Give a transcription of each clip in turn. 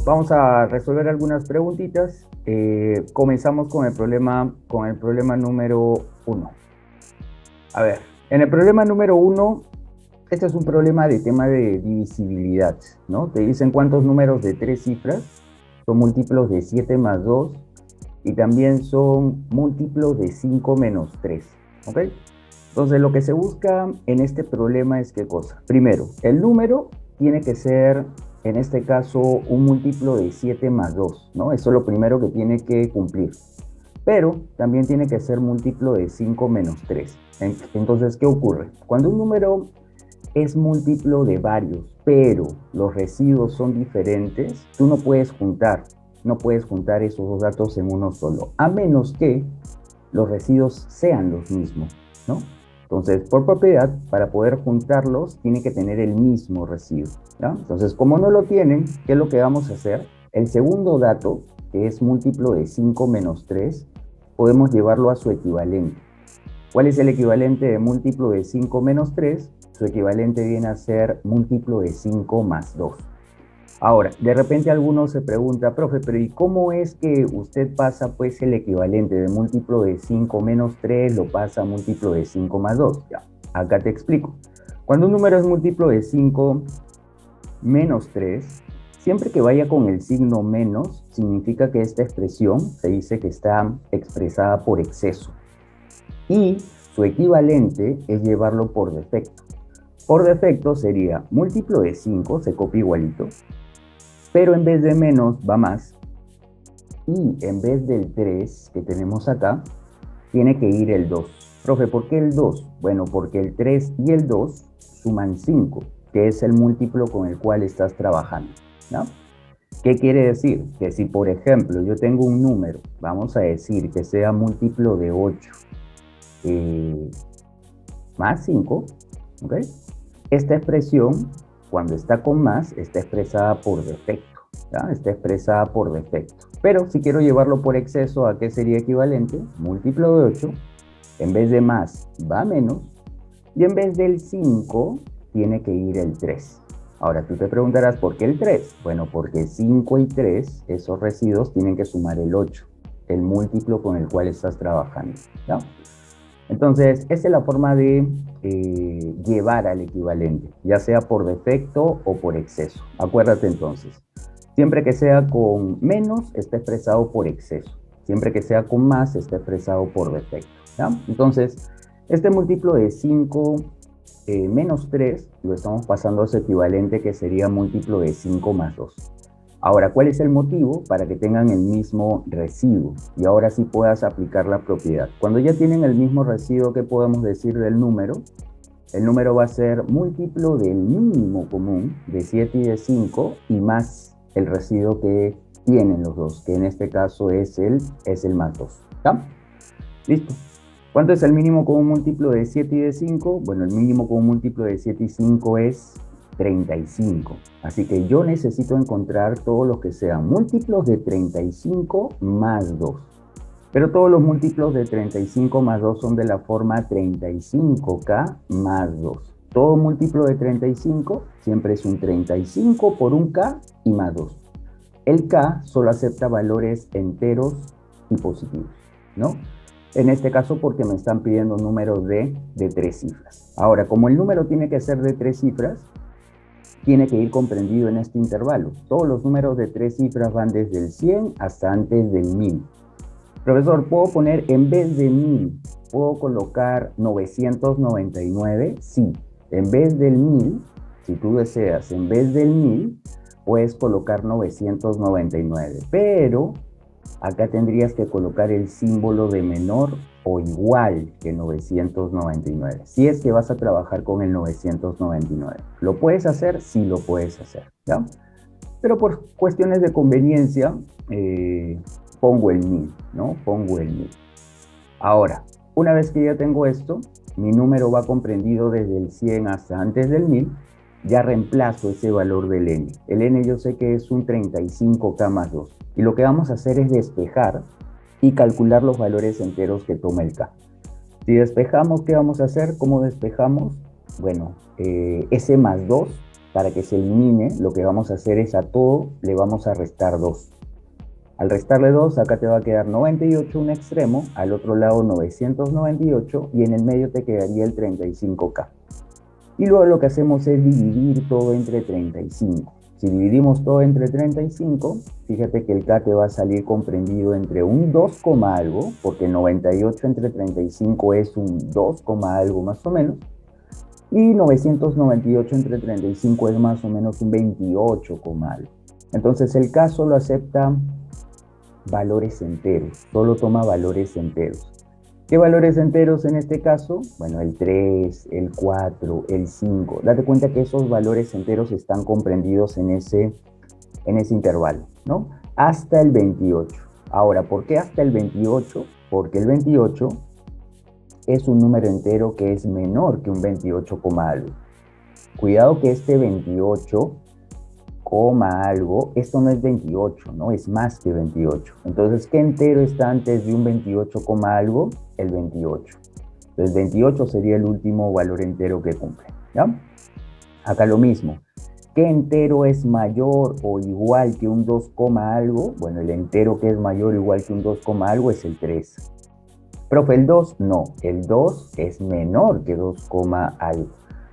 Vamos a resolver algunas preguntitas. Comenzamos con el problema número 1. A ver, en el problema número 1, este es un problema de tema de divisibilidad, ¿no? Te dicen cuántos números de 3 cifras son múltiplos de 7 más 2 y también son múltiplos de 5 menos 3, ¿ok? Entonces, lo que se busca en este problema es ¿qué cosa? Primero, el número tiene que ser, en este caso, un múltiplo de 7 más 2, ¿no? Eso es lo primero que tiene que cumplir. Pero también tiene que ser múltiplo de 5 menos 3. Entonces, ¿qué ocurre? Cuando un número es múltiplo de varios, pero los residuos son diferentes, tú no puedes juntar esos dos datos en uno solo, a menos que los residuos sean los mismos, ¿no? Entonces, por propiedad, para poder juntarlos, tiene que tener el mismo residuo, ¿no? Entonces, como no lo tienen, ¿qué es lo que vamos a hacer? El segundo dato, que es múltiplo de 5 menos 3, podemos llevarlo a su equivalente. ¿Cuál es el equivalente de múltiplo de 5 menos 3? Su equivalente viene a ser múltiplo de 5 más 2. Ahora, de repente alguno se pregunta, profe, pero ¿y cómo es que usted pasa pues el equivalente de múltiplo de 5 menos 3 lo pasa a múltiplo de 5 más 2? Ya, acá te explico. Cuando un número es múltiplo de 5 menos 3, siempre que vaya con el signo menos, significa que esta expresión se dice que está expresada por exceso. Y su equivalente es llevarlo por defecto. Por defecto sería múltiplo de 5, se copia igualito, pero en vez de menos va más, y en vez del 3 que tenemos acá, tiene que ir el 2. Profe, ¿por qué el 2? Bueno, porque el 3 y el 2 suman 5, que es el múltiplo con el cual estás trabajando, ¿no? ¿Qué quiere decir? Que si, por ejemplo, yo tengo un número, vamos a decir que sea múltiplo de 8 más 5, ¿ok? Esta expresión, cuando está con más, está expresada por defecto, ¿ya? Está expresada por defecto. Pero si quiero llevarlo por exceso, ¿a qué sería equivalente? Múltiplo de 8, en vez de más, va menos, y en vez del 5, tiene que ir el 3. Ahora, tú te preguntarás, ¿por qué el 3? Bueno, porque 5 y 3, esos residuos, tienen que sumar el 8, el múltiplo con el cual estás trabajando, ¿ya? Entonces, esa es la forma de llevar al equivalente, ya sea por defecto o por exceso. Acuérdate entonces, siempre que sea con menos, está expresado por exceso. Siempre que sea con más, está expresado por defecto, ¿ya? Entonces, este múltiplo de 5 menos 3 lo estamos pasando a su equivalente, que sería múltiplo de 5 más 2. Ahora, ¿cuál es el motivo? Para que tengan el mismo residuo y ahora sí puedas aplicar la propiedad. Cuando ya tienen el mismo residuo, ¿qué podemos decir del número? El número va a ser múltiplo del mínimo común de 7 y de 5 y más el residuo que tienen los dos, que en este caso es el más 2. ¿Ya? ¿Listo? ¿Cuánto es el mínimo común múltiplo de 7 y de 5? Bueno, el mínimo común múltiplo de 7 y 5 es 35. Así que yo necesito encontrar todos los que sean múltiplos de 35 más 2. Pero todos los múltiplos de 35 más 2 son de la forma 35K más 2. Todo múltiplo de 35 siempre es un 35 por un K y más 2. El K solo acepta valores enteros y positivos, ¿no? En este caso porque me están pidiendo números de 3 cifras. Ahora, como el número tiene que ser de 3 cifras, tiene que ir comprendido en este intervalo. Todos los números de 3 cifras van desde el 100 hasta antes del 1000. Profesor, ¿puedo poner en vez de 1000, puedo colocar 999? Sí, en vez del 1000, si tú deseas, en vez del 1000, puedes colocar 999. Pero acá tendrías que colocar el símbolo de menor o igual que 999. Si es que vas a trabajar con el 999. ¿Lo puedes hacer? Sí, lo puedes hacer, ¿ya? Pero por cuestiones de conveniencia, pongo el 1000, ¿no? Pongo el 1000. Ahora, una vez que ya tengo esto, mi número va comprendido desde el 100 hasta antes del 1000, ya reemplazo ese valor del n. El n yo sé que es un 35K más 2. Y lo que vamos a hacer es despejar y calcular los valores enteros que toma el K. Si despejamos, ¿qué vamos a hacer? ¿Cómo despejamos? Bueno, ese más 2, para que se elimine, lo que vamos a hacer es a todo le vamos a restar 2. Al restarle 2, acá te va a quedar 98 un extremo, al otro lado 998 y en el medio te quedaría el 35K. Y luego lo que hacemos es dividir todo entre 35. Si dividimos todo entre 35, fíjate que el K te va a salir comprendido entre un 2, algo, porque 98 entre 35 es un 2, algo más o menos, y 998 entre 35 es más o menos un 28, algo. Entonces el K solo acepta valores enteros, solo toma valores enteros. ¿Qué valores enteros en este caso? Bueno, el 3, el 4, el 5. Date cuenta que esos valores enteros están comprendidos en ese intervalo, ¿no? Hasta el 28. Ahora, ¿por qué hasta el 28? Porque el 28 es un número entero que es menor que un 28, algo. Cuidado que este 28, algo, esto no es 28, ¿no? Es más que 28. Entonces, ¿qué entero está antes de un 28, algo? El 28. Entonces, 28 sería el último valor entero que cumple, ¿ya? Acá lo mismo. ¿Qué entero es mayor o igual que un 2, algo? Bueno, el entero que es mayor o igual que un 2, algo es el 3. Profe, el 2, no. El 2 es menor que 2, algo.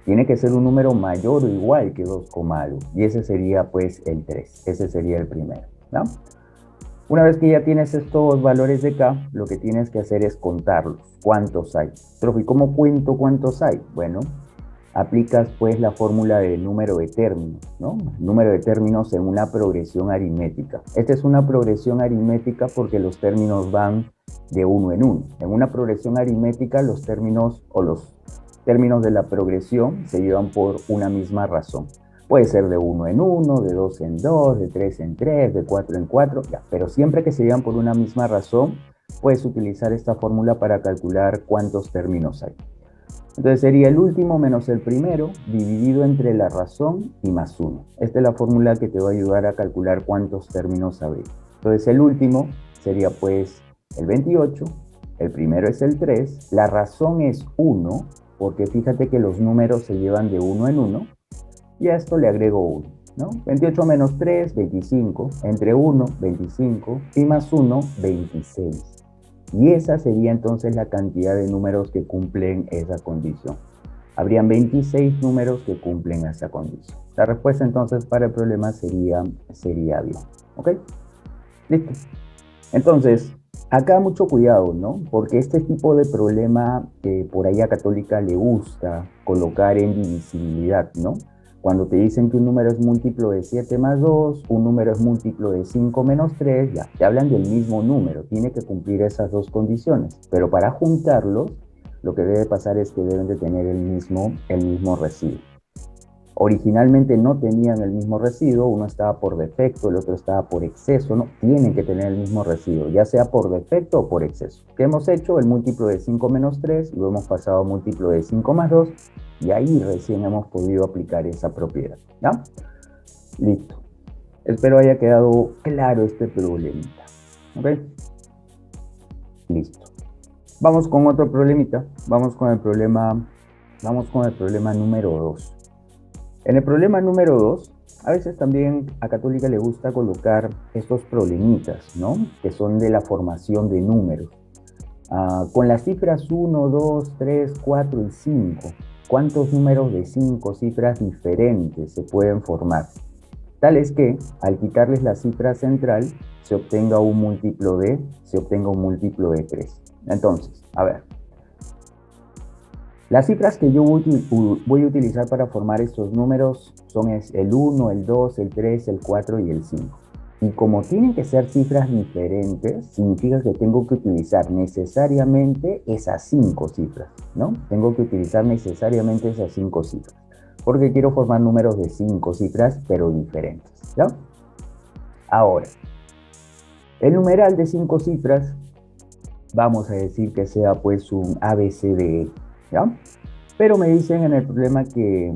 Tiene que ser un número mayor o igual que 2, algo. Y ese sería pues el 3. Ese sería el primero, ¿no? Una vez que ya tienes estos valores de K, lo que tienes que hacer es contarlos. ¿Cuántos hay? Profe, ¿cómo cuento cuántos hay? Bueno, aplicas pues la fórmula del número de términos, ¿no? Número de términos en una progresión aritmética. Esta es una progresión aritmética porque los términos van de uno en uno. En una progresión aritmética los términos de la progresión se llevan por una misma razón. Puede ser de 1 en 1, de 2 en 2, de 3 en 3, de 4 en 4, ya, pero siempre que se llevan por una misma razón, puedes utilizar esta fórmula para calcular cuántos términos hay. Entonces sería el último menos el primero dividido entre la razón y más 1. Esta es la fórmula que te va a ayudar a calcular cuántos términos habría. Entonces el último sería pues el 28, el primero es el 3, la razón es 1, porque fíjate que los números se llevan de 1 en 1, y a esto le agrego 1, ¿no? 28 menos 3, 25, entre 1, 25, y más 1, 26. Y esa sería entonces la cantidad de números que cumplen esa condición. Habrían 26 números que cumplen esa condición. La respuesta entonces para el problema sería bien. ¿Ok? Listo. Entonces, acá mucho cuidado, ¿no? Porque este tipo de problema por ahí a Católica le gusta colocar en divisibilidad, ¿no? Cuando te dicen que un número es múltiplo de 7 más 2, un número es múltiplo de 5 menos 3, ya, te hablan del mismo número, tiene que cumplir esas dos condiciones. Pero para juntarlos, lo que debe pasar es que deben de tener el mismo residuo. Originalmente no tenían el mismo residuo, uno estaba por defecto, el otro estaba por exceso, no, tienen que tener el mismo residuo, ya sea por defecto o por exceso. ¿Qué hemos hecho? El múltiplo de 5 menos 3, lo hemos pasado a múltiplo de 5 más 2, y ahí recién hemos podido aplicar esa propiedad, ¿ya? Listo. Espero haya quedado claro este problemita, ¿ok? Listo. Vamos con otro problemita, vamos con el problema número 2. En el problema número 2, a veces también a Católica le gusta colocar estos problemitas, ¿no? Que son de la formación de números. Con las cifras 1, 2, 3, 4 y 5, ¿cuántos números de 5 cifras diferentes se pueden formar? Tal es que, al quitarles la cifra central, se obtenga un múltiplo de 3. Entonces, a ver. Las cifras que yo voy a utilizar para formar estos números son el 1, el 2, el 3, el 4 y el 5. Y como tienen que ser cifras diferentes, significa que tengo que utilizar necesariamente esas 5 cifras, ¿no? Tengo que utilizar necesariamente esas 5 cifras, porque quiero formar números de 5 cifras, pero diferentes, ¿ya? Ahora, el numeral de 5 cifras, vamos a decir que sea pues un ABCDE, ¿ya? Pero me dicen en el problema que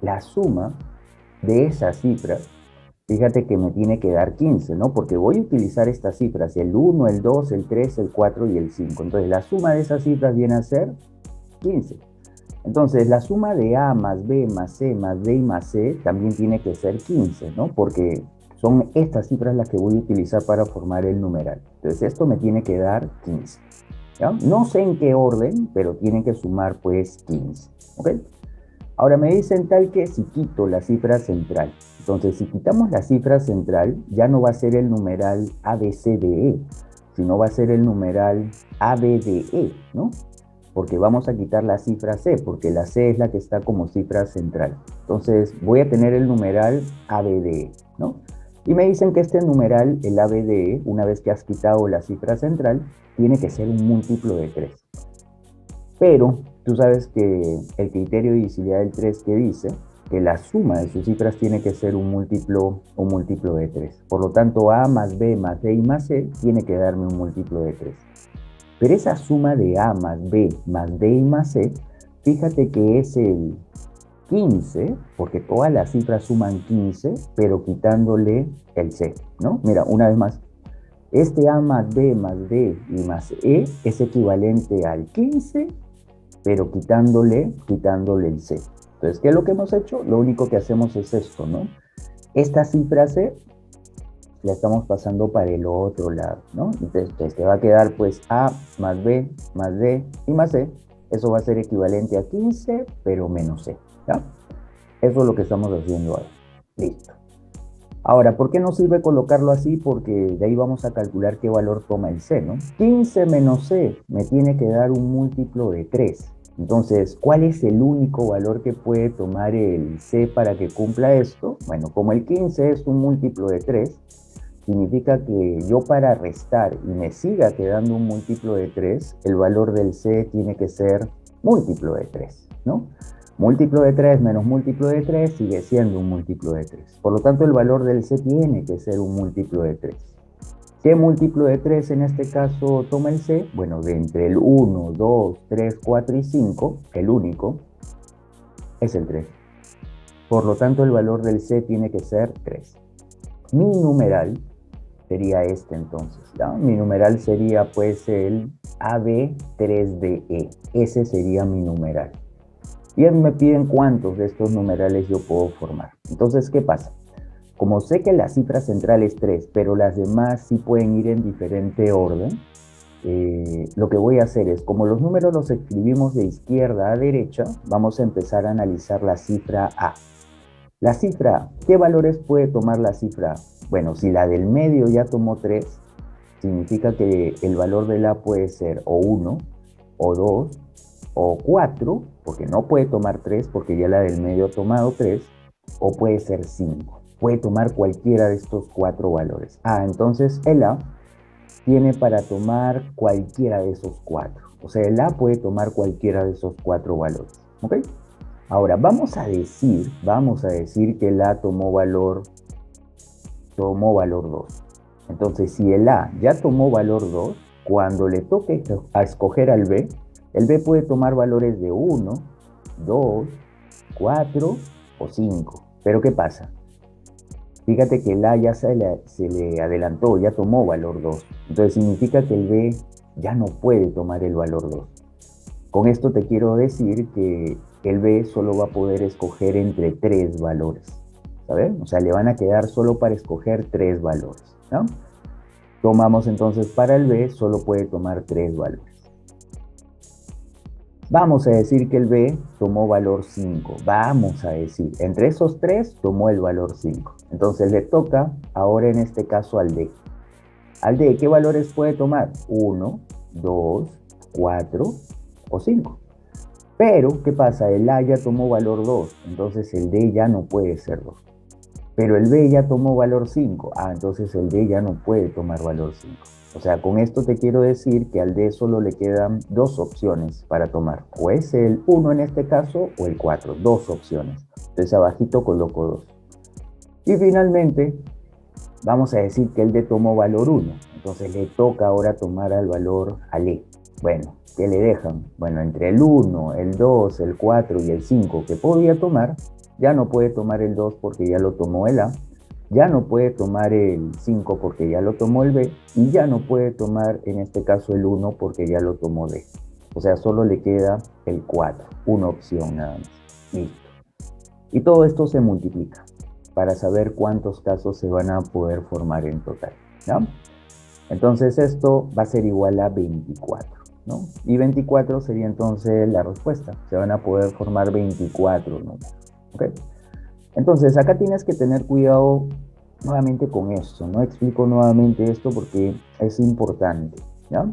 la suma de esas cifras fíjate que me tiene que dar 15, ¿no? Porque voy a utilizar estas cifras, el 1, el 2, el 3, el 4 y el 5. Entonces, la suma de esas cifras viene a ser 15. Entonces, la suma de A más B más C más D y más C también tiene que ser 15, ¿no? Porque son estas cifras las que voy a utilizar para formar el numeral. Entonces, esto me tiene que dar 15. ¿Ya? No sé en qué orden, pero tienen que sumar pues 15. ¿Ok? Ahora me dicen tal que si quito la cifra central. Entonces, si quitamos la cifra central, ya no va a ser el numeral ABCDE, sino va a ser el numeral ABDE, ¿no? Porque vamos a quitar la cifra C, porque la C es la que está como cifra central. Entonces, voy a tener el numeral ABDE, ¿no? Y me dicen que este numeral, el ABDE, una vez que has quitado la cifra central, tiene que ser un múltiplo de 3. Pero tú sabes que el criterio de divisibilidad del 3 que dice que la suma de sus cifras tiene que ser un múltiplo de 3. Por lo tanto, A más B más D y más C tiene que darme un múltiplo de 3. Pero esa suma de A más B más D y más C, fíjate que es el 15, porque todas las cifras suman 15, pero quitándole el C, ¿no? Mira, una vez más, este A más B más D y más E es equivalente al 15, pero quitándole el C. Entonces, ¿qué es lo que hemos hecho? Lo único que hacemos es esto, ¿no? Esta cifra C la estamos pasando para el otro lado, ¿no? Entonces te va a quedar pues A más B más D y más C. Eso va a ser equivalente a 15, pero menos C, ¿ya? Eso es lo que estamos haciendo ahora. Listo. Ahora, ¿por qué nos sirve colocarlo así? Porque de ahí vamos a calcular qué valor toma el C, ¿no? 15 menos C me tiene que dar un múltiplo de 3. Entonces, ¿cuál es el único valor que puede tomar el C para que cumpla esto? Bueno, como el 15 es un múltiplo de 3, significa que yo para restar y me siga quedando un múltiplo de 3, el valor del C tiene que ser múltiplo de 3, ¿no? Múltiplo de 3 menos múltiplo de 3 sigue siendo un múltiplo de 3. Por lo tanto, el valor del C tiene que ser un múltiplo de 3. ¿Qué múltiplo de 3 en este caso toma el C? Bueno, de entre el 1, 2, 3, 4 y 5, el único es el 3. Por lo tanto, el valor del C tiene que ser 3. Mi numeral sería este entonces, ¿no? Mi numeral sería pues el AB3DE. Ese sería mi numeral. Y me piden cuántos de estos numerales yo puedo formar. Entonces, ¿qué pasa? Como sé que la cifra central es 3, pero las demás sí pueden ir en diferente orden, lo que voy a hacer es, como los números los escribimos de izquierda a derecha, vamos a empezar a analizar la cifra A. La cifra A, ¿qué valores puede tomar la cifra A? Bueno, si la del medio ya tomó 3, significa que el valor de la puede ser o 1, o 2, o 4, porque no puede tomar 3, porque ya la del medio ha tomado 3, o puede ser 5. Puede tomar cualquiera de estos 4 valores. Entonces el A tiene para tomar cualquiera de esos 4. O sea, el A puede tomar cualquiera de esos 4 valores. ¿Ok? Ahora, vamos a decir que el A tomó valor 2. Entonces, si el A ya tomó valor 2, cuando le toque a escoger al B, el B puede tomar valores de 1, 2, 4 o 5. Pero ¿qué pasa? Fíjate que el A ya se le adelantó, ya tomó valor 2. Entonces significa que el B ya no puede tomar el valor 2. Con esto te quiero decir que el B solo va a poder escoger entre 3 valores. ¿Sabes? O sea, le van a quedar solo para escoger 3 valores, ¿no? Tomamos entonces para el B, solo puede tomar 3 valores. Vamos a decir que el B tomó valor 5. Vamos a decir, entre esos 3 tomó el valor 5. Entonces le toca ahora en este caso al D. Al D, ¿qué valores puede tomar? 1, 2, 4 o 5. Pero, ¿qué pasa? El A ya tomó valor 2, entonces el D ya no puede ser 2. Pero el B ya tomó valor 5. Entonces el D ya no puede tomar valor 5. O sea, con esto te quiero decir que al D solo le quedan 2 opciones para tomar. O es el 1 en este caso, o el 4. 2 opciones. Entonces abajito coloco 2. Y finalmente, vamos a decir que el D tomó valor 1. Entonces le toca ahora tomar al valor al E. Bueno, ¿qué le dejan? Bueno, entre el 1, el 2, el 4 y el 5 que podía tomar, ya no puede tomar el 2 porque ya lo tomó el A. ya no puede tomar el 5 porque ya lo tomó el B, y ya no puede tomar en este caso el 1 porque ya lo tomó D. O sea, solo le queda el 4, una opción nada más. Listo. Y todo esto se multiplica para saber cuántos casos se van a poder formar en total, ¿no? Entonces esto va a ser igual a 24, ¿no? Y 24 sería entonces la respuesta. Se van a poder formar 24 números, ¿ok? Entonces acá tienes que tener cuidado nuevamente con esto, ¿no? Explico nuevamente esto porque es importante, ¿ya?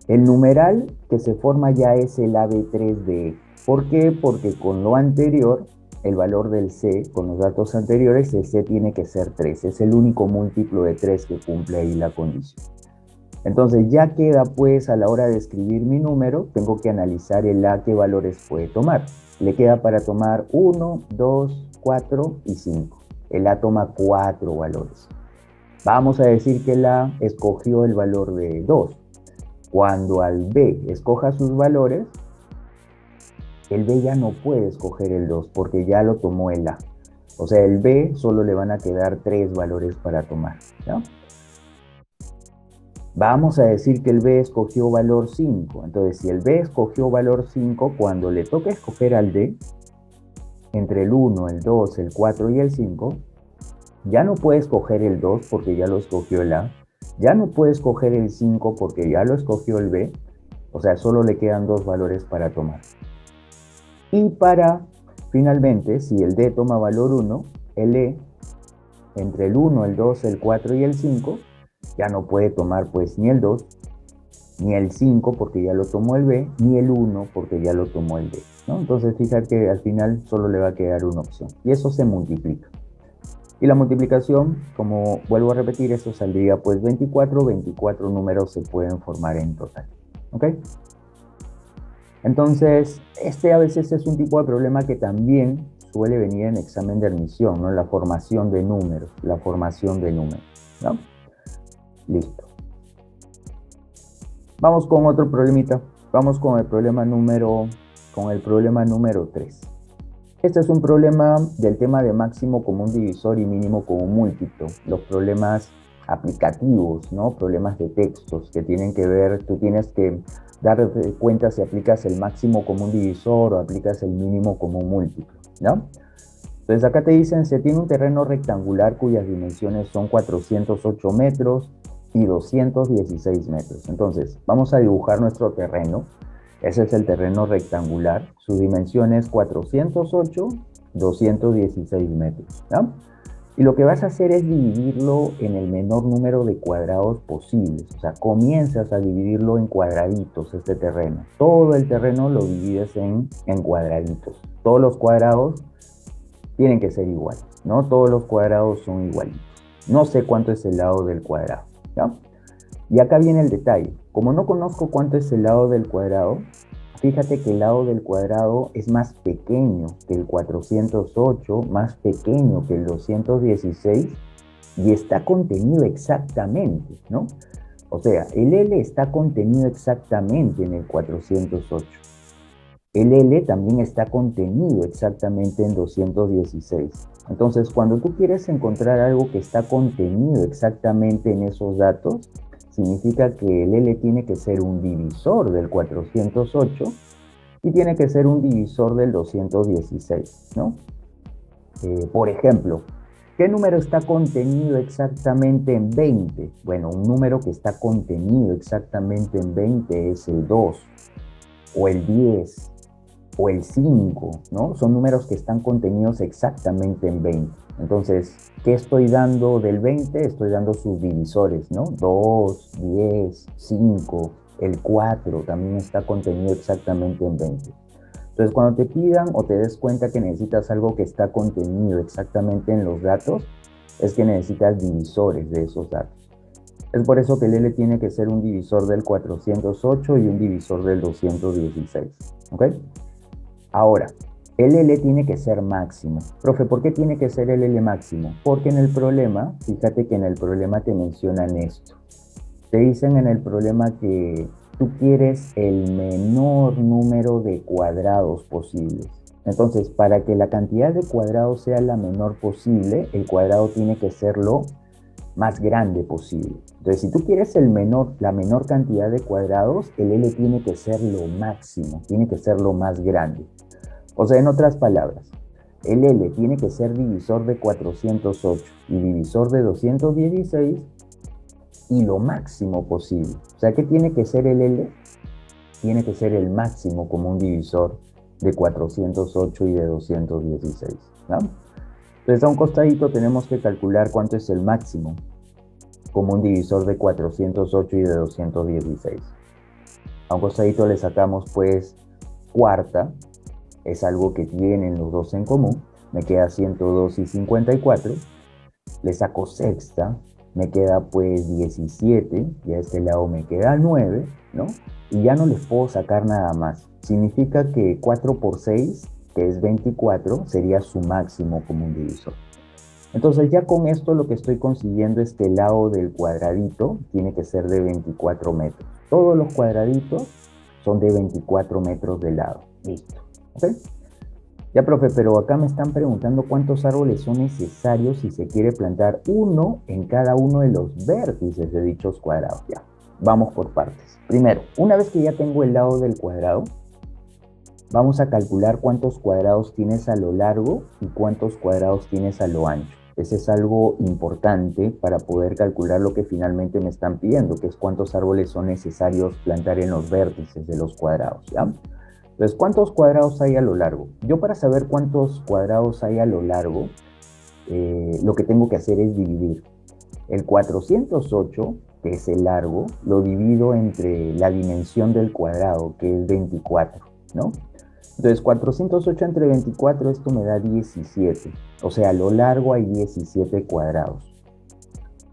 El numeral que se forma ya es el AB3D. ¿Por qué? Porque con lo anterior, el valor del C, con los datos anteriores, el C tiene que ser 3. Es el único múltiplo de 3 que cumple ahí la condición. Entonces ya queda pues a la hora de escribir mi número, tengo que analizar el A qué valores puede tomar. Le queda para tomar 1, 2, 4 y 5. El A toma 4 valores. Vamos a decir que el A escogió el valor de 2. Cuando al B escoja sus valores, el B ya no puede escoger el 2 porque ya lo tomó el A. O sea, el B solo le van a quedar 3 valores para tomar, ¿no? Vamos a decir que el B escogió valor 5. Entonces, si el B escogió valor 5, cuando le toca escoger al D, entre el 1, el 2, el 4 y el 5, ya no puede escoger el 2 porque ya lo escogió el A. Ya no puede escoger el 5 porque ya lo escogió el B. O sea, solo le quedan 2 valores para tomar. Y finalmente, si el D toma valor 1, el E, entre el 1, el 2, el 4 y el 5, ya no puede tomar pues ni el 2, ni el 5 porque ya lo tomó el B, ni el 1 porque ya lo tomó el D, ¿no? Entonces, fíjate que al final solo le va a quedar una opción. Y eso se multiplica. Y la multiplicación, como vuelvo a repetir, eso saldría pues 24 números se pueden formar en total, ¿ok? Entonces, este a veces es un tipo de problema que también suele venir en examen de admisión, ¿no? La formación de números, ¿no? Listo. Vamos con otro problemita. Vamos con el problema número 3. Este es un problema del tema de máximo común divisor y mínimo común múltiplo. Los problemas aplicativos, ¿no? Problemas de textos que tienen que ver, tú tienes que dar cuenta si aplicas el máximo común divisor o aplicas el mínimo común múltiplo, ¿no? Entonces acá te dicen, se tiene un terreno rectangular cuyas dimensiones son 408 metros y 216 metros. Entonces, vamos a dibujar nuestro terreno. Ese es el terreno rectangular. Su dimensión es 408, 216 metros, ¿no? Y lo que vas a hacer es dividirlo en el menor número de cuadrados posibles. O sea, comienzas a dividirlo en cuadraditos este terreno. Todo el terreno lo divides en cuadraditos. Todos los cuadrados tienen que ser iguales, ¿no? Todos los cuadrados son igualitos. No sé cuánto es el lado del cuadrado, ¿no? Y acá viene el detalle. Como no conozco cuánto es el lado del cuadrado, fíjate que el lado del cuadrado es más pequeño que el 408, más pequeño que el 216 y está contenido exactamente, ¿no? O sea, el L está contenido exactamente en el 408. El L también está contenido exactamente en 216. Entonces, cuando tú quieres encontrar algo que está contenido exactamente en esos datos, significa que el L tiene que ser un divisor del 408 y tiene que ser un divisor del 216, ¿no? Por ejemplo, ¿qué número está contenido exactamente en 20? Bueno, un número que está contenido exactamente en 20 es el 2, o el 10, o el 5, ¿no? Son números que están contenidos exactamente en 20. Entonces, ¿qué estoy dando del 20? Estoy dando sus divisores, ¿no? 2, 10, 5, el 4 también está contenido exactamente en 20. Entonces, cuando te pidan o te des cuenta que necesitas algo que está contenido exactamente en los datos, es que necesitas divisores de esos datos. Es por eso que el L tiene que ser un divisor del 408 y un divisor del 216, ¿ok? Ahora, el L tiene que ser máximo. Profe, ¿por qué tiene que ser el L máximo? Porque en el problema, fíjate que en el problema te mencionan esto. Te dicen en el problema que tú quieres el menor número de cuadrados posibles. Entonces, para que la cantidad de cuadrados sea la menor posible, el cuadrado tiene que ser lo más grande posible. Entonces, si tú quieres la menor cantidad de cuadrados, el L tiene que ser lo máximo, tiene que ser lo más grande. O sea, en otras palabras, el L tiene que ser divisor de 408 y divisor de 216 y lo máximo posible. O sea, ¿qué tiene que ser el L? Tiene que ser el máximo como un divisor de 408 y de 216, ¿no? Entonces, a un costadito tenemos que calcular cuánto es el máximo como un divisor de 408 y de 216. A un costadito le sacamos, pues, cuarta, es algo que tienen los dos en común, me queda 102 y 54, le saco sexta, me queda pues 17, y a este lado me queda 9, ¿no? Y ya no les puedo sacar nada más. Significa que 4 por 6, que es 24, sería su máximo como un divisor. Entonces ya con esto lo que estoy consiguiendo es que el lado del cuadradito tiene que ser de 24 metros. Todos los cuadraditos son de 24 metros de lado. Listo. ¿Ok? Ya, profe, pero acá me están preguntando cuántos árboles son necesarios si se quiere plantar uno en cada uno de los vértices de dichos cuadrados. Ya, vamos por partes. Primero, una vez que ya tengo el lado del cuadrado, vamos a calcular cuántos cuadrados tienes a lo largo y cuántos cuadrados tienes a lo ancho. Ese es algo importante para poder calcular lo que finalmente me están pidiendo, que es cuántos árboles son necesarios plantar en los vértices de los cuadrados, ¿ya? Entonces, ¿cuántos cuadrados hay a lo largo? Yo para saber cuántos cuadrados hay a lo largo, lo que tengo que hacer es dividir. El 408, que es el largo, lo divido entre la dimensión del cuadrado, que es 24, ¿no? Entonces, 408 entre 24, esto me da 17. O sea, a lo largo hay 17 cuadrados.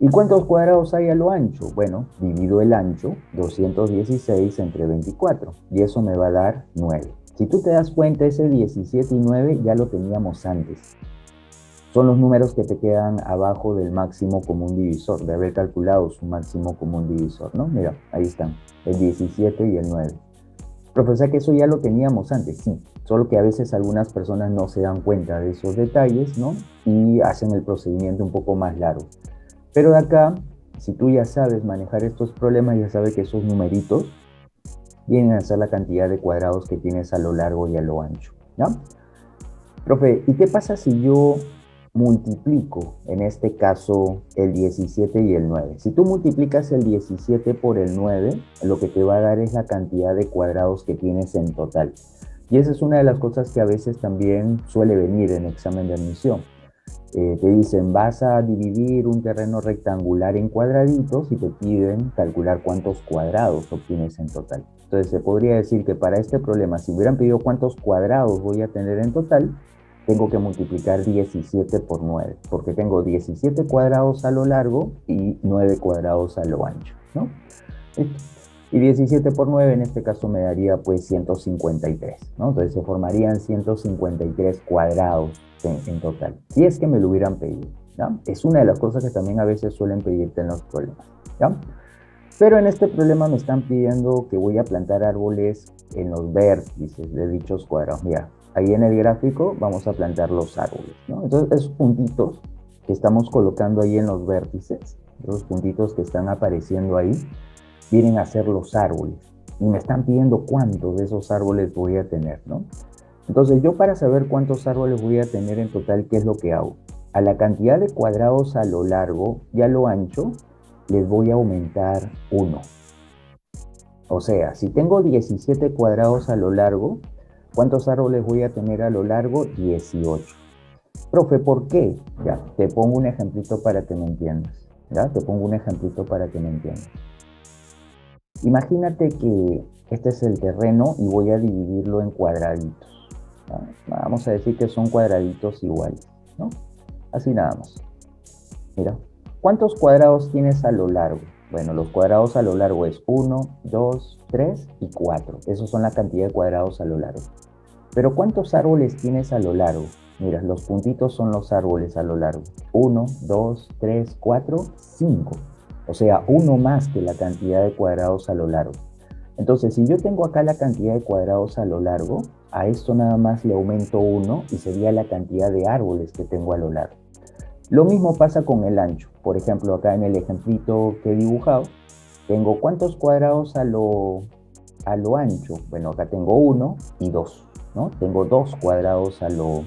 ¿Y cuántos cuadrados hay a lo ancho? Bueno, divido el ancho, 216 entre 24, y eso me va a dar 9. Si tú te das cuenta, ese 17 y 9 ya lo teníamos antes. Son los números que te quedan abajo del máximo común divisor, de haber calculado su máximo común divisor, ¿no? Mira, ahí están, el 17 y el 9. Profesor, que eso ya lo teníamos antes, sí, solo que a veces algunas personas no se dan cuenta de esos detalles, ¿no? Y hacen el procedimiento un poco más largo. Pero de acá, si tú ya sabes manejar estos problemas, ya sabes que esos numeritos vienen a ser la cantidad de cuadrados que tienes a lo largo y a lo ancho, ¿ya? Profe, ¿y qué pasa si yo multiplico, en este caso, el 17 y el 9? Si tú multiplicas el 17 por el 9, lo que te va a dar es la cantidad de cuadrados que tienes en total. Y esa es una de las cosas que a veces también suele venir en examen de admisión. Te dicen, vas a dividir un terreno rectangular en cuadraditos y te piden calcular cuántos cuadrados obtienes en total. Entonces se podría decir que para este problema, si hubieran pedido cuántos cuadrados voy a tener en total, tengo que multiplicar 17 por 9, porque tengo 17 cuadrados a lo largo y 9 cuadrados a lo ancho, ¿no? Y 17 por 9 en este caso me daría pues 153, ¿no? Entonces se formarían 153 cuadrados en total, si es que me lo hubieran pedido, ¿ya? Es una de las cosas que también a veces suelen pedirte en los problemas, ¿ya? Pero en este problema me están pidiendo que voy a plantar árboles en los vértices de dichos cuadrados. Mira, ahí en el gráfico vamos a plantar los árboles, ¿no? Entonces esos puntitos que estamos colocando ahí en los vértices, esos puntitos que están apareciendo ahí, vienen a ser los árboles. Y me están pidiendo cuántos de esos árboles voy a tener, ¿no? Entonces yo para saber cuántos árboles voy a tener en total, ¿qué es lo que hago? A la cantidad de cuadrados a lo largo y a lo ancho, les voy a aumentar 1. O sea, si tengo 17 cuadrados a lo largo, ¿cuántos árboles voy a tener a lo largo? 18. Profe, ¿por qué? Ya, te pongo un ejemplito para que me entiendas. ¿Ya? Te pongo un ejemplito para que me entiendas. Imagínate que este es el terreno y voy a dividirlo en cuadraditos. ¿No? Vamos a decir que son cuadraditos iguales, ¿no? Así nada más. Mira, ¿cuántos cuadrados tienes a lo largo? Bueno, los cuadrados a lo largo es 1, 2, 3 y 4. Esos son la cantidad de cuadrados a lo largo. Pero ¿cuántos árboles tienes a lo largo? Mira, los puntitos son los árboles a lo largo. 1, 2, 3, 4, 5. O sea, uno más que la cantidad de cuadrados a lo largo. Entonces, si yo tengo acá la cantidad de cuadrados a lo largo, A esto nada más le aumento 1 y sería la cantidad de árboles que tengo a lo largo. Lo mismo pasa con el ancho. Por ejemplo, acá en el ejemplito que he dibujado, tengo ¿cuántos cuadrados a lo ancho? Bueno, acá tengo 1 y 2, ¿no? Tengo 2 cuadrados a lo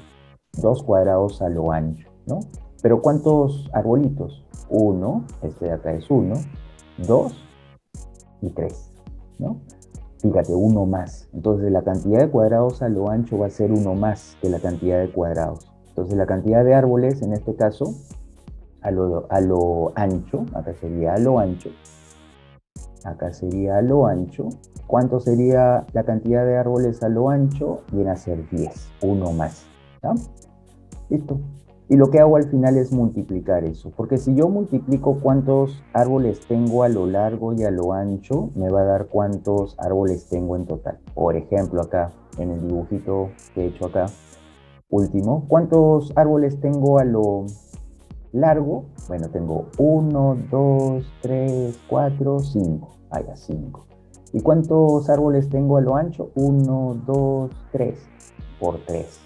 ancho, ¿no? Pero ¿cuántos arbolitos? 1, este de acá es 1, 2 y 3, ¿no? Fíjate, 1 más. Entonces la cantidad de cuadrados a lo ancho va a ser 1 más que la cantidad de cuadrados. Entonces la cantidad de árboles, en este caso, a lo ancho, acá sería a lo ancho, acá sería a lo ancho. ¿Cuánto sería la cantidad de árboles a lo ancho? Viene a ser 10, 1 más. ¿Ya? Listo. Y lo que hago al final es multiplicar eso, porque si yo multiplico cuántos árboles tengo a lo largo y a lo ancho, me va a dar cuántos árboles tengo en total. Por ejemplo, acá, en el dibujito que he hecho acá, último, ¿cuántos árboles tengo a lo largo? Bueno, tengo 1, 2, 3, 4, 5. Ah, ya, 5. ¿Y cuántos árboles tengo a lo ancho? 1, 2, 3. Por 3.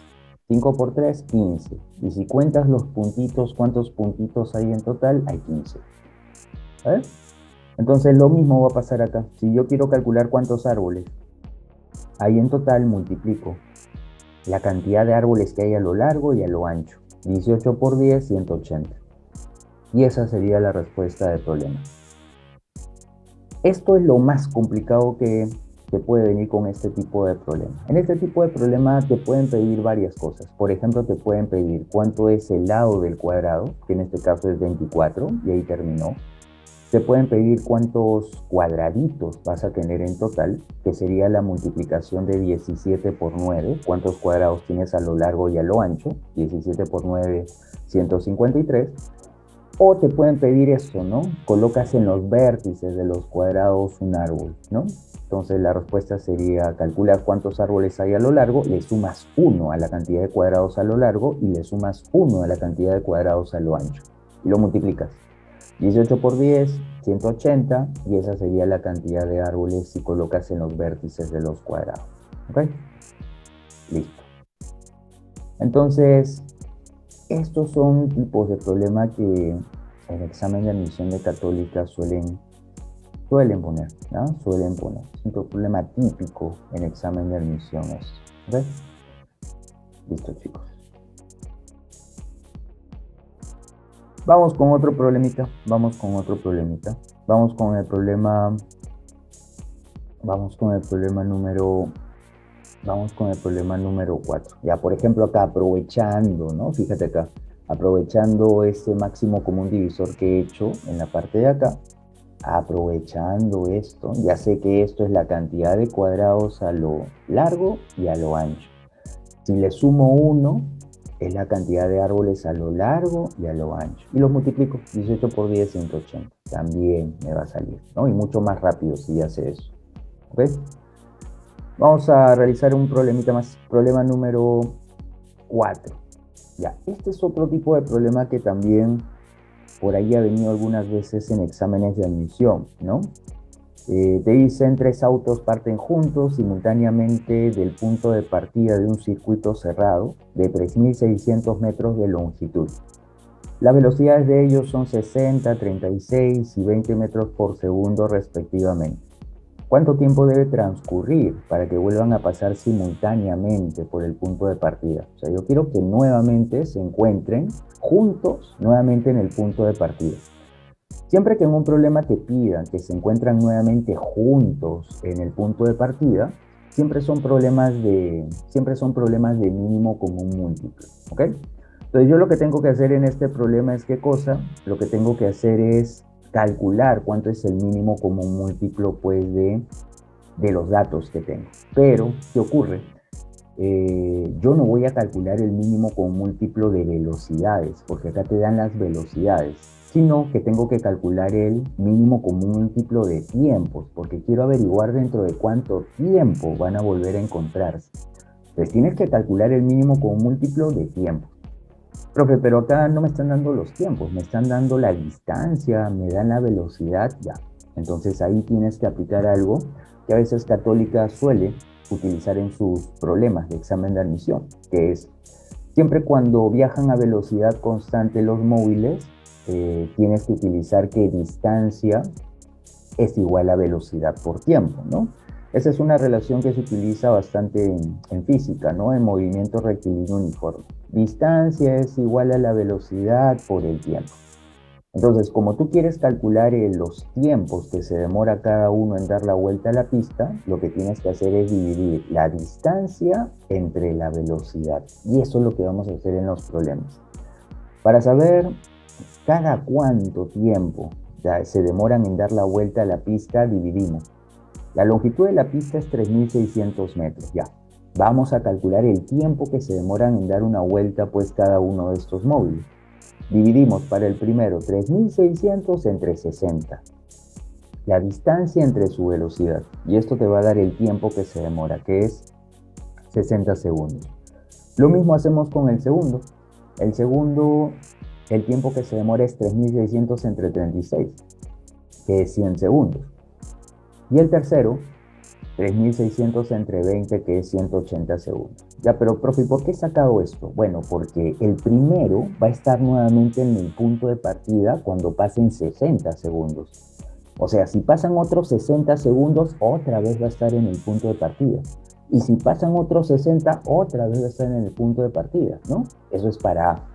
5 por 3, 15. Y si cuentas los puntitos, ¿cuántos puntitos hay en total? Hay 15. ¿Vale? Entonces lo mismo va a pasar acá. Si yo quiero calcular cuántos árboles hay en total, multiplico la cantidad de árboles que hay a lo largo y a lo ancho. 18 por 10, 180. Y esa sería la respuesta del problema. Esto es lo más complicado que puede venir con este tipo de problema. En este tipo de problema te pueden pedir varias cosas. Por ejemplo, te pueden pedir cuánto es el lado del cuadrado, que en este caso es 24, y ahí terminó. Te pueden pedir cuántos cuadraditos vas a tener en total, que sería la multiplicación de 17 por 9. ¿Cuántos cuadrados tienes a lo largo y a lo ancho? 17 por 9, 153. O te pueden pedir esto, ¿no? Colocas en los vértices de los cuadrados un árbol, ¿no? Entonces la respuesta sería calcular cuántos árboles hay a lo largo, le sumas 1 a la cantidad de cuadrados a lo largo y le sumas 1 a la cantidad de cuadrados a lo ancho. Y lo multiplicas. 18 por 10, 180, y esa sería la cantidad de árboles si colocas en los vértices de los cuadrados. ¿Ok? Listo. Entonces, estos son tipos de problemas que en el examen de admisión de católica suelen poner, ¿no? Suelen poner. Es un problema típico en examen de admisión esto. ¿Ok? Listo, chicos. Vamos con otro problemita. Vamos con otro problemita. Vamos con el problema número... Vamos con el problema número 4. Ya, por ejemplo, acá aprovechando, ¿no? Fíjate acá. Aprovechando este máximo común divisor que he hecho en la parte de acá. Aprovechando esto, ya sé que esto es la cantidad de cuadrados a lo largo y a lo ancho. Si le sumo 1, es la cantidad de árboles a lo largo y a lo ancho. Y los multiplico. 18 por 10, 180. También me va a salir, ¿no? Y mucho más rápido si hace eso. ¿Ok? Vamos a realizar un problemita más. Problema número 4. Ya, este es otro tipo de problema que también por ahí ha venido algunas veces en exámenes de admisión, ¿no? Te dicen 3 autos parten juntos simultáneamente del punto de partida de un circuito cerrado de 3.600 metros de longitud. Las velocidades de ellos son 60, 36 y 20 metros por segundo respectivamente. ¿Cuánto tiempo debe transcurrir para que vuelvan a pasar simultáneamente por el punto de partida? O sea, yo quiero que nuevamente se encuentren juntos nuevamente en el punto de partida. Siempre que en un problema te pidan que se encuentran nuevamente juntos en el punto de partida, siempre son problemas de mínimo común múltiplo, ¿ok? Entonces yo lo que tengo que hacer en este problema es ¿qué cosa? Lo que tengo que hacer es calcular cuánto es el mínimo común múltiplo pues de los datos que tengo. Pero, ¿qué ocurre? Yo no voy a calcular el mínimo común múltiplo de velocidades, porque acá te dan las velocidades, sino que tengo que calcular el mínimo común múltiplo de tiempos, porque quiero averiguar dentro de cuánto tiempo van a volver a encontrarse. Entonces tienes que calcular el mínimo común múltiplo de tiempos. Profe, pero acá no me están dando los tiempos, me están dando la distancia, me dan la velocidad, ya. Entonces ahí tienes que aplicar algo que a veces Católica suele utilizar en sus problemas de examen de admisión, que es siempre cuando viajan a velocidad constante los móviles, tienes que utilizar que distancia es igual a velocidad por tiempo, ¿no? Esa es una relación que se utiliza bastante en física, ¿no? En movimiento rectilíneo uniforme. Distancia es igual a la velocidad por el tiempo. Entonces, como tú quieres calcular los tiempos que se demora cada uno en dar la vuelta a la pista, lo que tienes que hacer es dividir la distancia entre la velocidad. Y eso es lo que vamos a hacer en los problemas. Para saber cada cuánto tiempo se demoran en dar la vuelta a la pista, dividimos. La longitud de la pista es 3.600 metros, ya. Vamos a calcular el tiempo que se demoran en dar una vuelta, pues, cada uno de estos móviles. Dividimos para el primero 3.600 entre 60. La distancia entre su velocidad. Y esto te va a dar el tiempo que se demora, que es 60 segundos. Lo mismo hacemos con el segundo. El segundo, el tiempo que se demora es 3.600 entre 36, que es 100 segundos. Y el tercero, 3.600 entre 20, que es 180 segundos. Ya, pero profe, ¿por qué he sacado esto? Bueno, porque el primero va a estar nuevamente en el punto de partida cuando pasen 60 segundos. O sea, si pasan otros 60 segundos, otra vez va a estar en el punto de partida. Y si pasan otros 60, otra vez va a estar en el punto de partida, ¿no? Eso es para A.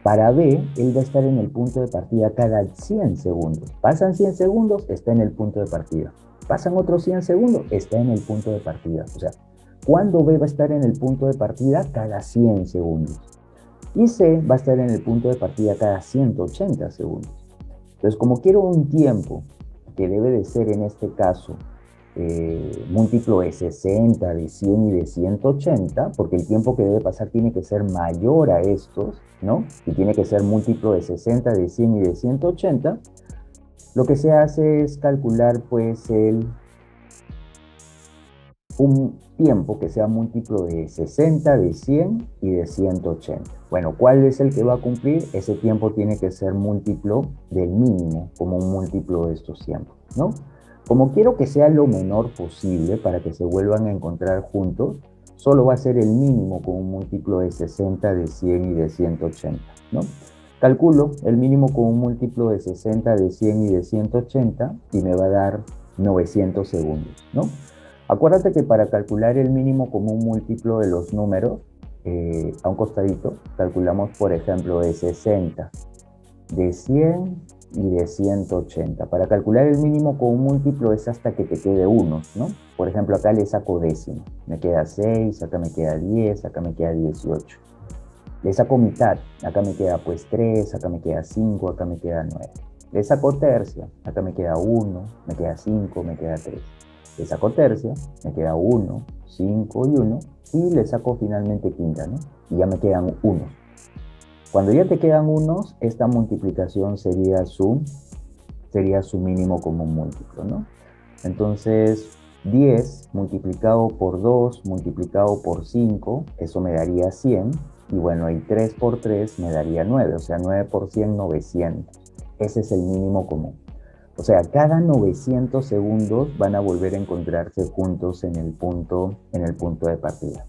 Para B, él va a estar en el punto de partida cada 100 segundos. Pasan 100 segundos, está en el punto de partida. Pasan otros 100 segundos, está en el punto de partida. O sea, cuando B va a estar en el punto de partida cada 100 segundos. Y C va a estar en el punto de partida cada 180 segundos. Entonces, como quiero un tiempo que debe de ser en este caso múltiplo de 60, de 100 y de 180, porque el tiempo que debe pasar tiene que ser mayor a estos, ¿no? Y tiene que ser múltiplo de 60, de 100 y de 180. Lo que se hace es calcular, pues, un tiempo que sea múltiplo de 60, de 100 y de 180. Bueno, ¿cuál es el que va a cumplir? Ese tiempo tiene que ser múltiplo del mínimo, como un múltiplo de estos tiempos, ¿no? Como quiero que sea lo menor posible para que se vuelvan a encontrar juntos, solo va a ser el mínimo con un múltiplo de 60, de 100 y de 180, ¿no? Calculo el mínimo con un múltiplo de 60, de 100 y de 180 y me va a dar 900 segundos, ¿no? Acuérdate que para calcular el mínimo como un múltiplo de los números, a un costadito, calculamos, por ejemplo, de 60, de 100 y de 180. Para calcular el mínimo con un múltiplo es hasta que te quede unos, ¿no? Por ejemplo, acá le saco décimo. Me queda 6, acá me queda 10, acá me queda 18. Le saco mitad, acá me queda pues 3, acá me queda 5, acá me queda 9. Le saco tercia, acá me queda 1, me queda 5, me queda 3. Le saco tercia, me queda 1, 5 y 1, y le saco finalmente quinta, ¿no? Y ya me quedan unos. Cuando ya te quedan unos, esta multiplicación sería su mínimo común múltiplo, ¿no? Entonces, 10 multiplicado por 2 multiplicado por 5, eso me daría 100. Y bueno, y 3 por 3 me daría 9, o sea, 9 por 100, 900. Ese es el mínimo común. O sea, cada 900 segundos van a volver a encontrarse juntos en el punto de partida.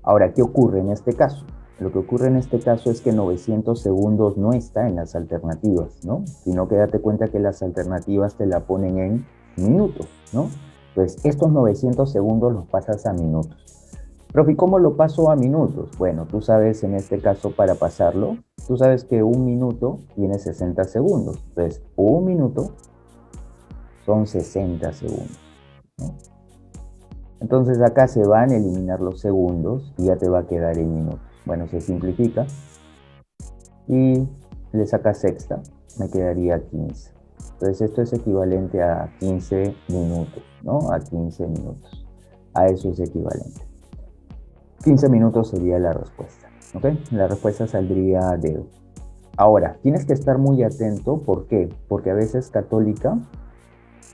Ahora, ¿qué ocurre en este caso? Lo que ocurre en este caso es que 900 segundos no está en las alternativas, ¿no? Sino que date cuenta que las alternativas te la ponen en minutos, ¿no? Entonces, estos 900 segundos los pasas a minutos. Profe, ¿y cómo lo paso a minutos? Bueno, tú sabes, en este caso, para pasarlo, tú sabes que un minuto tiene 60 segundos. Entonces, un minuto son 60 segundos, ¿no? Entonces acá se van a eliminar los segundos y ya te va a quedar en minutos. Bueno, se simplifica y le sacas sexta, me quedaría 15. Entonces esto es equivalente a 15 minutos, ¿no? A 15 minutos. A eso es equivalente. 15 minutos sería la respuesta, ¿ok? La respuesta saldría de... Ahora, tienes que estar muy atento, ¿por qué? Porque a veces Católica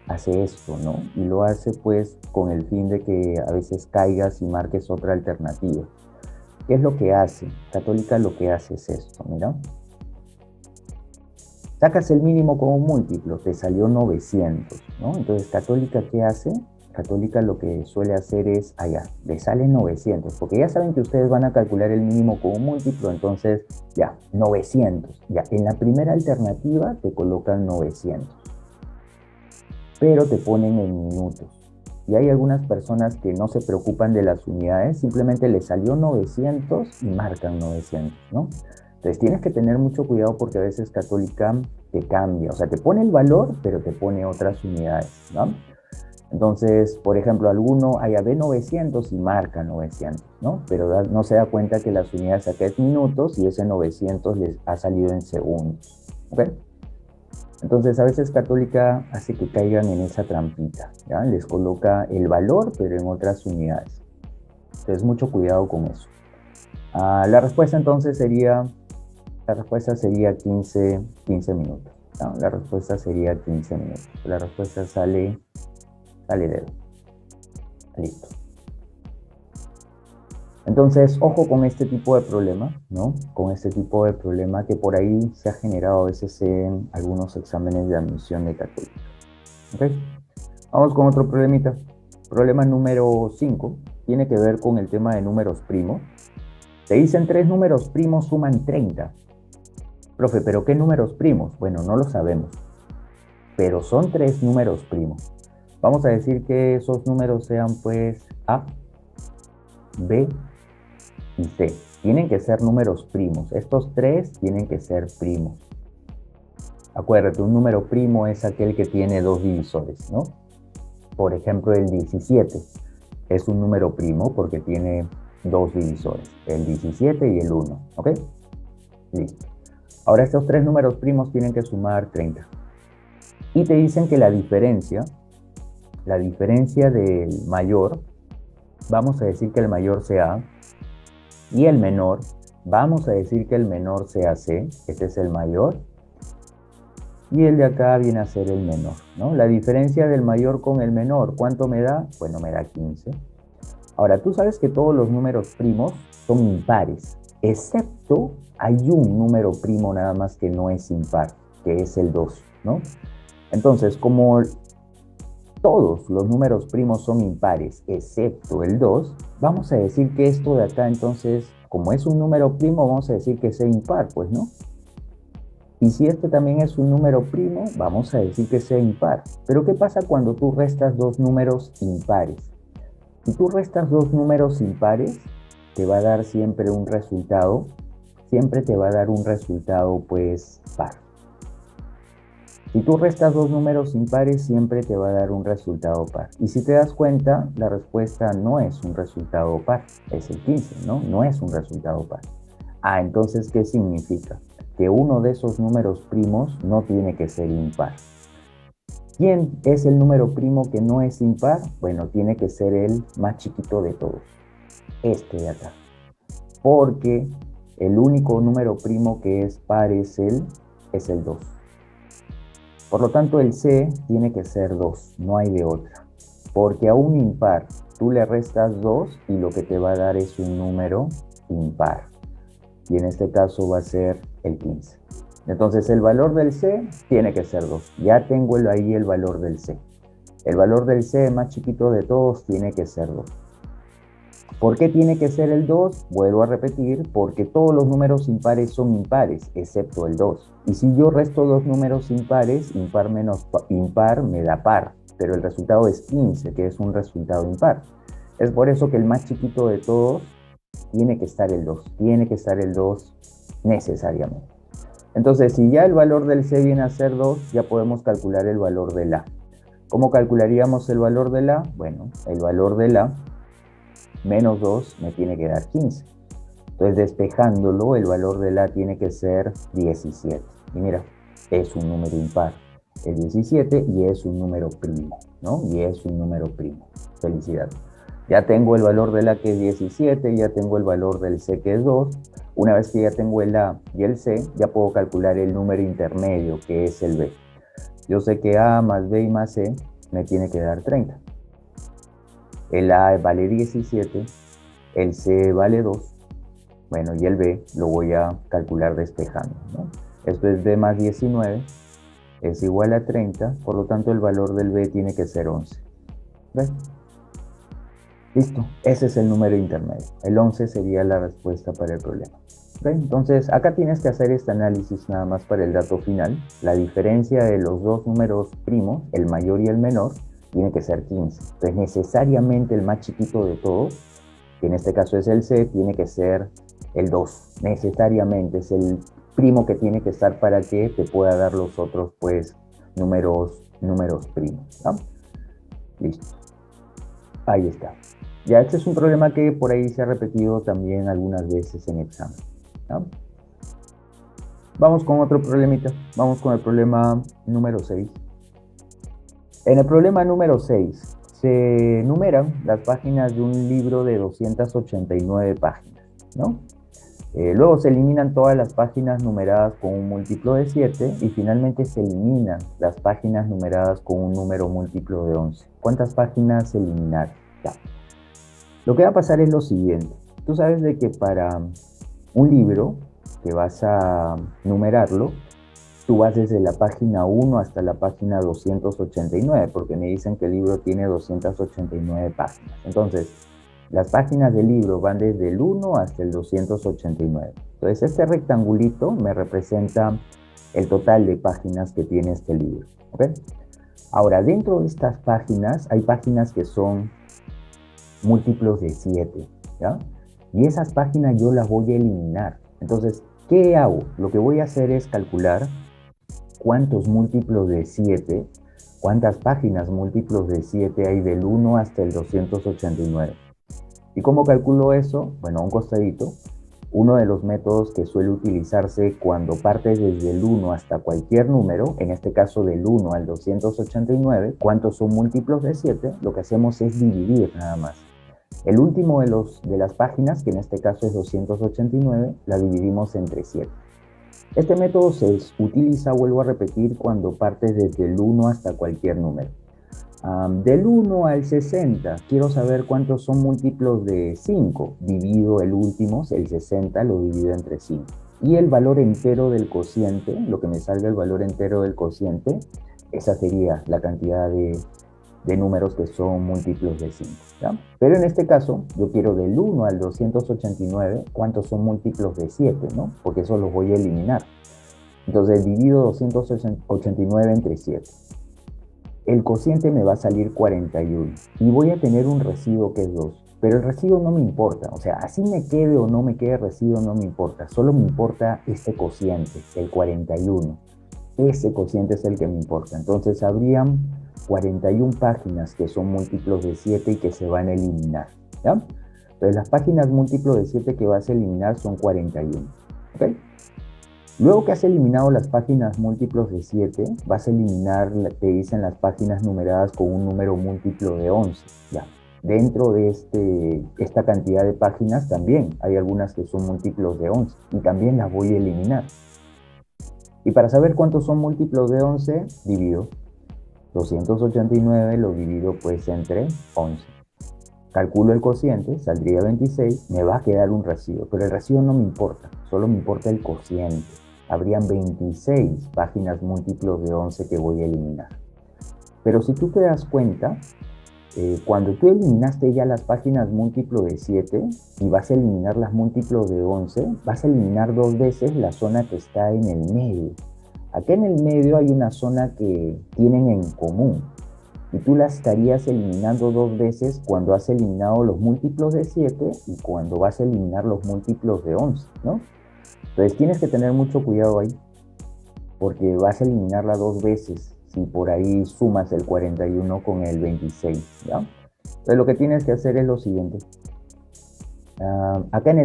hace esto, ¿no? Y lo hace pues con el fin de que a veces caigas y marques otra alternativa. ¿Qué es lo que hace? Católica lo que hace es esto, mira. Sacas el mínimo como un múltiplo, te salió 900, ¿no? Entonces, Católica, ¿qué hace? Católica lo que suele hacer es, allá, le sale 900, porque ya saben que ustedes van a calcular el mínimo con un múltiplo, entonces, ya, 900. Ya, en la primera alternativa te colocan 900, pero te ponen en minutos. Y hay algunas personas que no se preocupan de las unidades, simplemente les salió 900 y marcan 900, ¿no? Entonces tienes que tener mucho cuidado porque a veces Católica te cambia, o sea, te pone el valor, pero te pone otras unidades, ¿no? Entonces, por ejemplo, alguno ve 900 y marca 900, ¿no? Pero no se da cuenta que las unidades acá es minutos y ese 900 les ha salido en segundos, ¿ok? Entonces, a veces Católica hace que caigan en esa trampita, ¿ya? Les coloca el valor, pero en otras unidades. Entonces, mucho cuidado con eso. La respuesta entonces sería, 15 minutos, ¿no? La respuesta sería 15 minutos. La respuesta sale de... Listo. Entonces, ojo con este tipo de problema, ¿no? Con este tipo de problema que por ahí se ha generado a veces en algunos exámenes de admisión de Católica. ¿Ok? Vamos con otro problemita. Problema número 5. Tiene que ver con el tema de números primos. Te dicen 3 números primos suman 30. Profe, ¿pero qué números primos? Bueno, no lo sabemos. Pero son 3 números primos. Vamos a decir que esos números sean pues A, B y C. Tienen que ser números primos. Estos 3 tienen que ser primos. Acuérdate, un número primo es aquel que tiene 2 divisores, ¿no? Por ejemplo, el 17 es un número primo porque tiene 2 divisores, el 17 y el 1, ¿ok? Listo. Ahora estos 3 números primos tienen que sumar 30. Y te dicen que la diferencia del mayor, vamos a decir que el mayor sea A, y el menor, vamos a decir que el menor sea C, este es el mayor, y el de acá viene a ser el menor, ¿no? La diferencia del mayor con el menor, ¿cuánto me da? Bueno, me da 15. Ahora, tú sabes que todos los números primos son impares, excepto hay un número primo nada más que no es impar, que es el 2, ¿no? Entonces, como todos los números primos son impares, excepto el 2, vamos a decir que esto de acá, entonces, como es un número primo, vamos a decir que sea impar, pues, ¿no? Y si este también es un número primo, vamos a decir que sea impar. Pero ¿qué pasa cuando tú restas dos números impares? Si tú restas dos números impares, te va a dar siempre un resultado, pues par. Si tú restas dos números impares, siempre te va a dar un resultado par. Y si te das cuenta, la respuesta no es un resultado par, es el 15, ¿no? No es un resultado par. Entonces, ¿qué significa? Que uno de esos números primos no tiene que ser impar. ¿Quién es el número primo que no es impar? Bueno, tiene que ser el más chiquito de todos, este de acá. Porque el único número primo que es par es el 2. Por lo tanto, el C tiene que ser 2, no hay de otra. Porque a un impar tú le restas 2 y lo que te va a dar es un número impar. Y en este caso va a ser el 15. Entonces el valor del C tiene que ser 2. Ya tengo ahí el valor del C. El valor del C más chiquito de todos tiene que ser 2. ¿Por qué tiene que ser el 2? Vuelvo a repetir, porque todos los números impares son impares, excepto el 2. Y si yo resto dos números impares, impar menos impar me da par, pero el resultado es 15, que es un resultado impar. Es por eso que el más chiquito de todos tiene que estar el 2, necesariamente. Entonces, si ya el valor del C viene a ser 2, ya podemos calcular el valor del A. ¿Cómo calcularíamos el valor del A? Bueno, el valor del A menos 2 me tiene que dar 15. Entonces, despejándolo, el valor del A tiene que ser 17. Y mira, es un número impar, el 17, y es un número primo, ¿no? Felicidades. Ya tengo el valor del A que es 17, ya tengo el valor del C que es 2. Una vez que ya tengo el A y el C, ya puedo calcular el número intermedio que es el B. Yo sé que A más B y más C me tiene que dar 30. El A vale 17, el C vale 2, bueno, y el B lo voy a calcular despejando, ¿no? Esto es B más 19, es igual a 30, por lo tanto el valor del B tiene que ser 11. ¿Ves? Listo, ese es el número intermedio. El 11 sería la respuesta para el problema. ¿Ok? Entonces, acá tienes que hacer este análisis nada más para el dato final. La diferencia de los dos números primos, el mayor y el menor, tiene que ser 15. Entonces, necesariamente el más chiquito de todos, que en este caso es el C, tiene que ser el 2. Necesariamente es el primo que tiene que estar para que te pueda dar los otros, pues, números primos. ¿No? Listo. Ahí está. Ya este es un problema que por ahí se ha repetido también algunas veces en examen, ¿no? Vamos con otro problemita. Vamos con el problema número 6. En el problema número 6 se numeran las páginas de un libro de 289 páginas, ¿no? Luego se eliminan todas las páginas numeradas con un múltiplo de 7 y finalmente se eliminan las páginas numeradas con un número múltiplo de 11. ¿Cuántas páginas se eliminaron? Ya. Lo que va a pasar es lo siguiente. Tú sabes de que para un libro que vas a numerarlo, tú vas desde la página 1 hasta la página 289, porque me dicen que el libro tiene 289 páginas. Entonces, las páginas del libro van desde el 1 hasta el 289. Entonces, este rectangulito me representa el total de páginas que tiene este libro. ¿Ok? Ahora, dentro de estas páginas, hay páginas que son múltiplos de 7, ¿ya? Y esas páginas yo las voy a eliminar. Entonces, ¿qué hago? Lo que voy a hacer es calcular cuántos múltiplos de 7, cuántas páginas múltiplos de 7 hay del 1 hasta el 289. ¿Y cómo calculo eso? Bueno, a un costadito, uno de los métodos que suele utilizarse cuando partes desde el 1 hasta cualquier número, en este caso del 1 al 289, ¿cuántos son múltiplos de 7? Lo que hacemos es dividir nada más. El último de las páginas, que en este caso es 289, la dividimos entre 7. Este método se utiliza, vuelvo a repetir, cuando partes desde el 1 hasta cualquier número. Del 1 al 60, quiero saber cuántos son múltiplos de 5. Divido el último, el 60, lo divido entre 5. Y el valor entero del cociente, lo que me salga el valor entero del cociente, esa sería la cantidad de números que son múltiplos de 5. ¿Ya? Pero en este caso, yo quiero del 1 al 289, ¿cuántos son múltiplos de 7? ¿No? Porque eso los voy a eliminar. Entonces divido 289 entre 7. El cociente me va a salir 41 y voy a tener un residuo que es 2. Pero el residuo no me importa, o sea, así me quede o no me quede residuo no me importa. Solo me importa este cociente, el 41. Ese cociente es el que me importa. Entonces habrían 41 páginas que son múltiplos de 7 y que se van a eliminar, ¿ya? Entonces las páginas múltiplos de 7 que vas a eliminar son 41, ¿ok? Luego que has eliminado las páginas múltiplos de 7, vas a eliminar, te dicen, las páginas numeradas con un número múltiplo de 11, ¿ya? Dentro de esta cantidad de páginas también hay algunas que son múltiplos de 11 y también las voy a eliminar. Y para saber cuántos son múltiplos de 11, divido 289, lo divido pues entre 11. Calculo el cociente, saldría 26, me va a quedar un residuo, pero el residuo no me importa, solo me importa el cociente. Habrían 26 páginas múltiplos de 11 que voy a eliminar. Pero si tú te das cuenta, cuando tú eliminaste ya las páginas múltiplos de 7 y vas a eliminar las múltiplos de 11, vas a eliminar 2 veces la zona que está en el medio. Acá en el medio hay una zona que tienen en común y tú la estarías eliminando 2 veces cuando has eliminado los múltiplos de 7 y cuando vas a eliminar los múltiplos de 11, ¿no? Entonces tienes que tener mucho cuidado ahí porque vas a eliminarla 2 veces si por ahí sumas el 41 con el 26, ¿ya? Entonces lo que tienes que hacer es lo siguiente. Acá en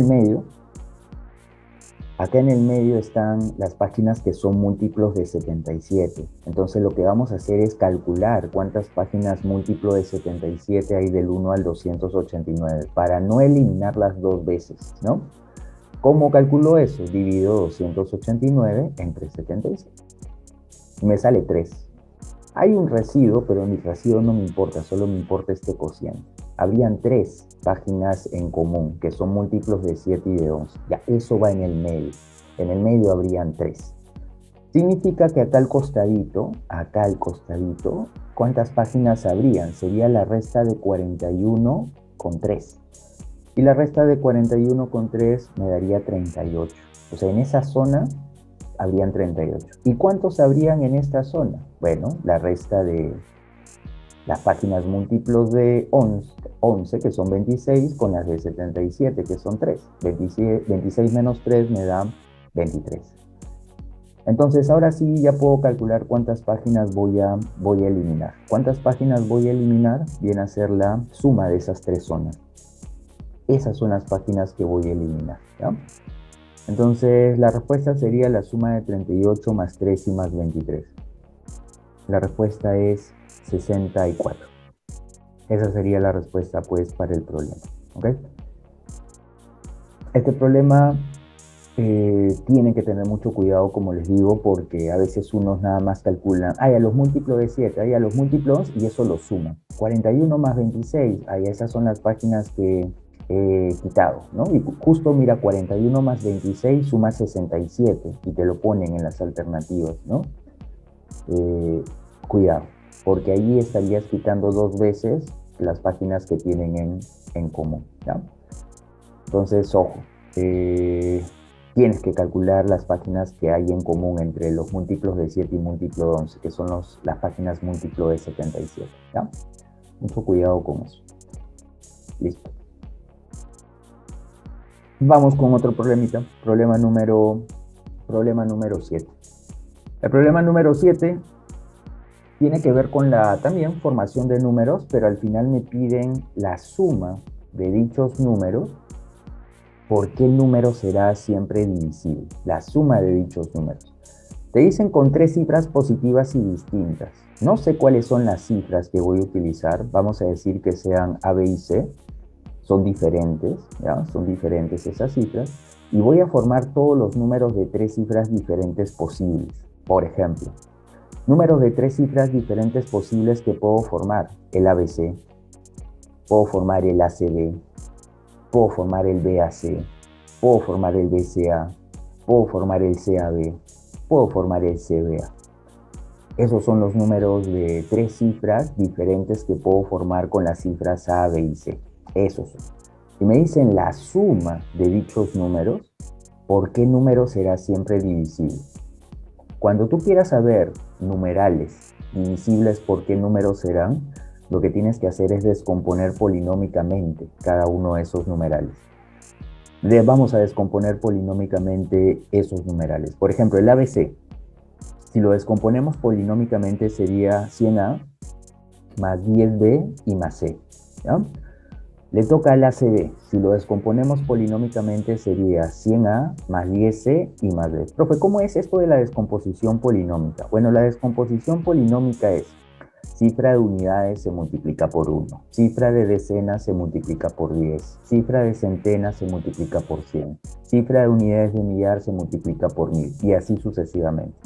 el medio están las páginas que son múltiplos de 77. Entonces lo que vamos a hacer es calcular cuántas páginas múltiplo de 77 hay del 1 al 289 para no eliminarlas 2 veces, ¿no? ¿Cómo calculo eso? Divido 289 entre 77. Me sale 3. Hay un residuo, pero mi residuo no me importa, solo me importa este cociente. Habrían 3 páginas en común, que son múltiplos de 7 y de 11. Ya, eso va en el medio. En el medio habrían 3. Significa que acá al costadito, ¿cuántas páginas habrían? Sería la resta de 41 con 3. Y la resta de 41 con 3 me daría 38. O sea, en esa zona habrían 38. ¿Y cuántos habrían en esta zona? Bueno, la resta de las páginas múltiplos de 11, que son 26, con las de 77, que son 3. 26 menos 3 me da 23. Entonces, ahora sí ya puedo calcular cuántas páginas voy a eliminar. ¿Cuántas páginas voy a eliminar? Viene a ser la suma de esas tres zonas. Esas son las páginas que voy a eliminar, ¿ya? Entonces, la respuesta sería la suma de 38 más 3 y más 23. La respuesta es 64. Esa sería la respuesta, pues, para el problema, ¿ok? Este problema tienen que tener mucho cuidado, como les digo, porque a veces unos nada más calculan, a los múltiplos de 7, a los múltiplos, y eso lo suman. 41 más 26, esas son las páginas que he quitado, ¿no? Y justo mira, 41 más 26 suma 67, y te lo ponen en las alternativas, ¿no? Cuidado, porque ahí estarías quitando dos veces las páginas que tienen en común, ¿ya? Entonces, ojo, tienes que calcular las páginas que hay en común entre los múltiplos de 7 y múltiplo de 11, que son las páginas múltiplo de 77, ¿ya? Mucho cuidado con eso. Listo. Vamos con otro problemita, problema número 7. El problema número 7 tiene que ver con la también formación de números, pero al final me piden la suma de dichos números. ¿Por qué número será siempre divisible? La suma de dichos números. Te dicen con tres cifras positivas y distintas. No sé cuáles son las cifras que voy a utilizar. Vamos a decir que sean A, B y C. Son diferentes, ¿ya? Son diferentes esas cifras. Y voy a formar todos los números de tres cifras diferentes posibles. Por ejemplo, números de tres cifras diferentes posibles que puedo formar. El ABC, puedo formar el ACB, puedo formar el BAC, puedo formar el BCA, puedo formar el CAB, puedo formar el CBA. Esos son los números de tres cifras diferentes que puedo formar con las cifras A, B y C. Esos son. Si me dicen la suma de dichos números, ¿por qué número será siempre divisible? Cuando tú quieras saber numerales divisibles, ¿por qué números serán? Lo que tienes que hacer es descomponer polinómicamente cada uno de esos numerales. Vamos a descomponer polinómicamente esos numerales. Por ejemplo, el ABC, si lo descomponemos polinómicamente sería 100A más 10B y más C, ¿ya? Le toca al ACB, si lo descomponemos polinómicamente sería 100A más 10C y más B. Profe, ¿cómo es esto de la descomposición polinómica? Bueno, la descomposición polinómica es cifra de unidades se multiplica por 1, cifra de decenas se multiplica por 10, cifra de centenas se multiplica por 100, cifra de unidades de millar se multiplica por 1000 y así sucesivamente.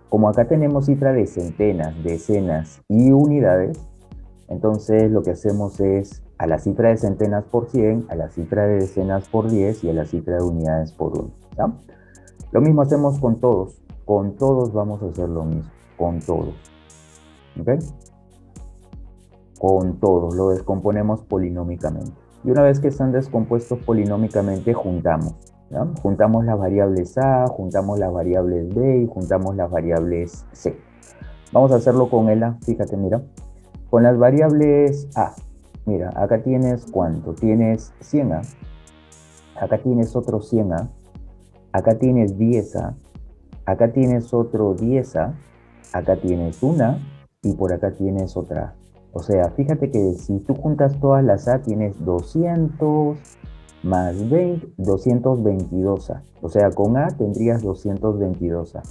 Como acá tenemos cifra de centenas, decenas y unidades, entonces lo que hacemos es a la cifra de centenas por 100, a la cifra de decenas por 10 y a la cifra de unidades por 1, ¿ya? Lo mismo hacemos con todos vamos a hacer lo mismo, con todos, ¿ok? Con todos, lo descomponemos polinómicamente. Y una vez que están descompuestos polinómicamente, juntamos, ¿ya? Juntamos las variables A, juntamos las variables B y juntamos las variables C. Vamos a hacerlo con el A, fíjate, mira. Con las variables A, mira, acá tienes ¿cuánto? Tienes 100A, acá tienes otro 100A, acá tienes 10A, acá tienes otro 10A, acá tienes una y por acá tienes otra. O sea, fíjate que si tú juntas todas las A tienes 200 más 20, 222A. O sea, con A tendrías 222A.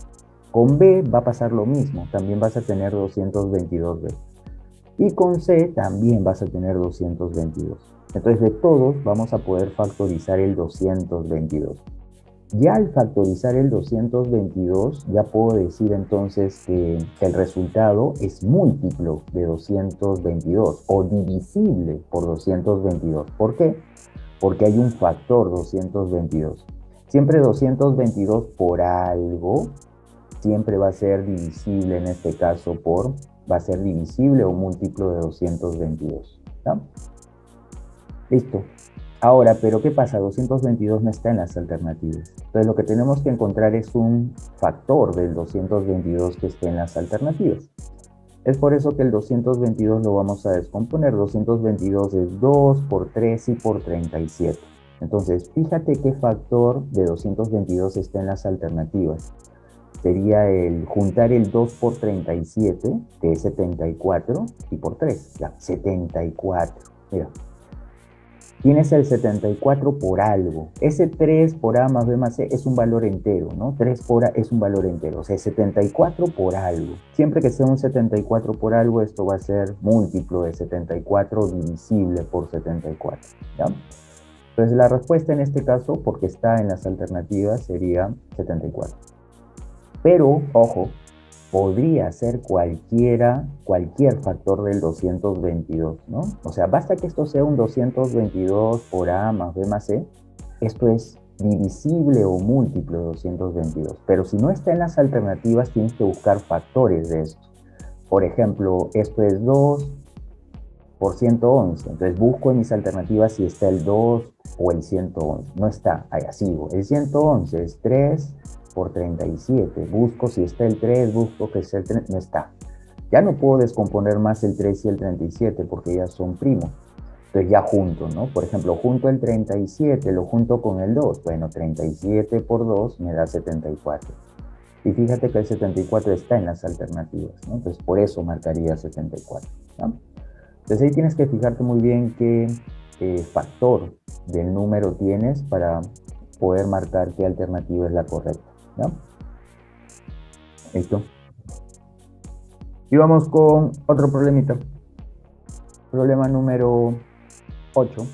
Con B va a pasar lo mismo, también vas a tener 222B. Y con C también vas a tener 222. Entonces de todos vamos a poder factorizar el 222. Ya al factorizar el 222, ya puedo decir entonces que el resultado es múltiplo de 222 o divisible por 222. ¿Por qué? Porque hay un factor 222. Siempre 222 por algo siempre va a ser divisible en este caso va a ser divisible o múltiplo de 222. ¿Ya? Listo. Ahora, ¿pero qué pasa? 222 no está en las alternativas. Entonces lo que tenemos que encontrar es un factor del 222 que esté en las alternativas. Es por eso que el 222 lo vamos a descomponer. 222 es 2 por 3 y por 37. Entonces, fíjate qué factor de 222 está en las alternativas. Sería el juntar el 2 por 37, que es 74, y por 3, ya, 74. Mira, tienes el 74 por algo. Ese 3 por A más B más C es un valor entero, ¿no? 3 por A es un valor entero, o sea, 74 por algo. Siempre que sea un 74 por algo, esto va a ser múltiplo de 74 divisible por 74, ¿ya? Entonces la respuesta en este caso, porque está en las alternativas, sería 74. Pero, ojo, podría ser cualquier factor del 222, ¿no? O sea, basta que esto sea un 222 por A más B más C, esto es divisible o múltiplo de 222. Pero si no está en las alternativas, tienes que buscar factores de esto. Por ejemplo, esto es 2 por 111. Entonces busco en mis alternativas si está el 2 o el 111. No está, ahí sigo. El 111 es 3 por 37. Busco si está el 3, busco que sea el 3, no está. Ya no puedo descomponer más el 3 y el 37 porque ya son primos. Entonces ya junto, ¿no? Por ejemplo, junto el 37, lo junto con el 2. Bueno, 37 por 2 me da 74. Y fíjate que el 74 está en las alternativas, ¿no? Entonces por eso marcaría 74, ¿no? Entonces ahí tienes que fijarte muy bien qué factor del número tienes para poder marcar qué alternativa es la correcta, ¿no? Listo. Y vamos con otro problemita. Problema número 8.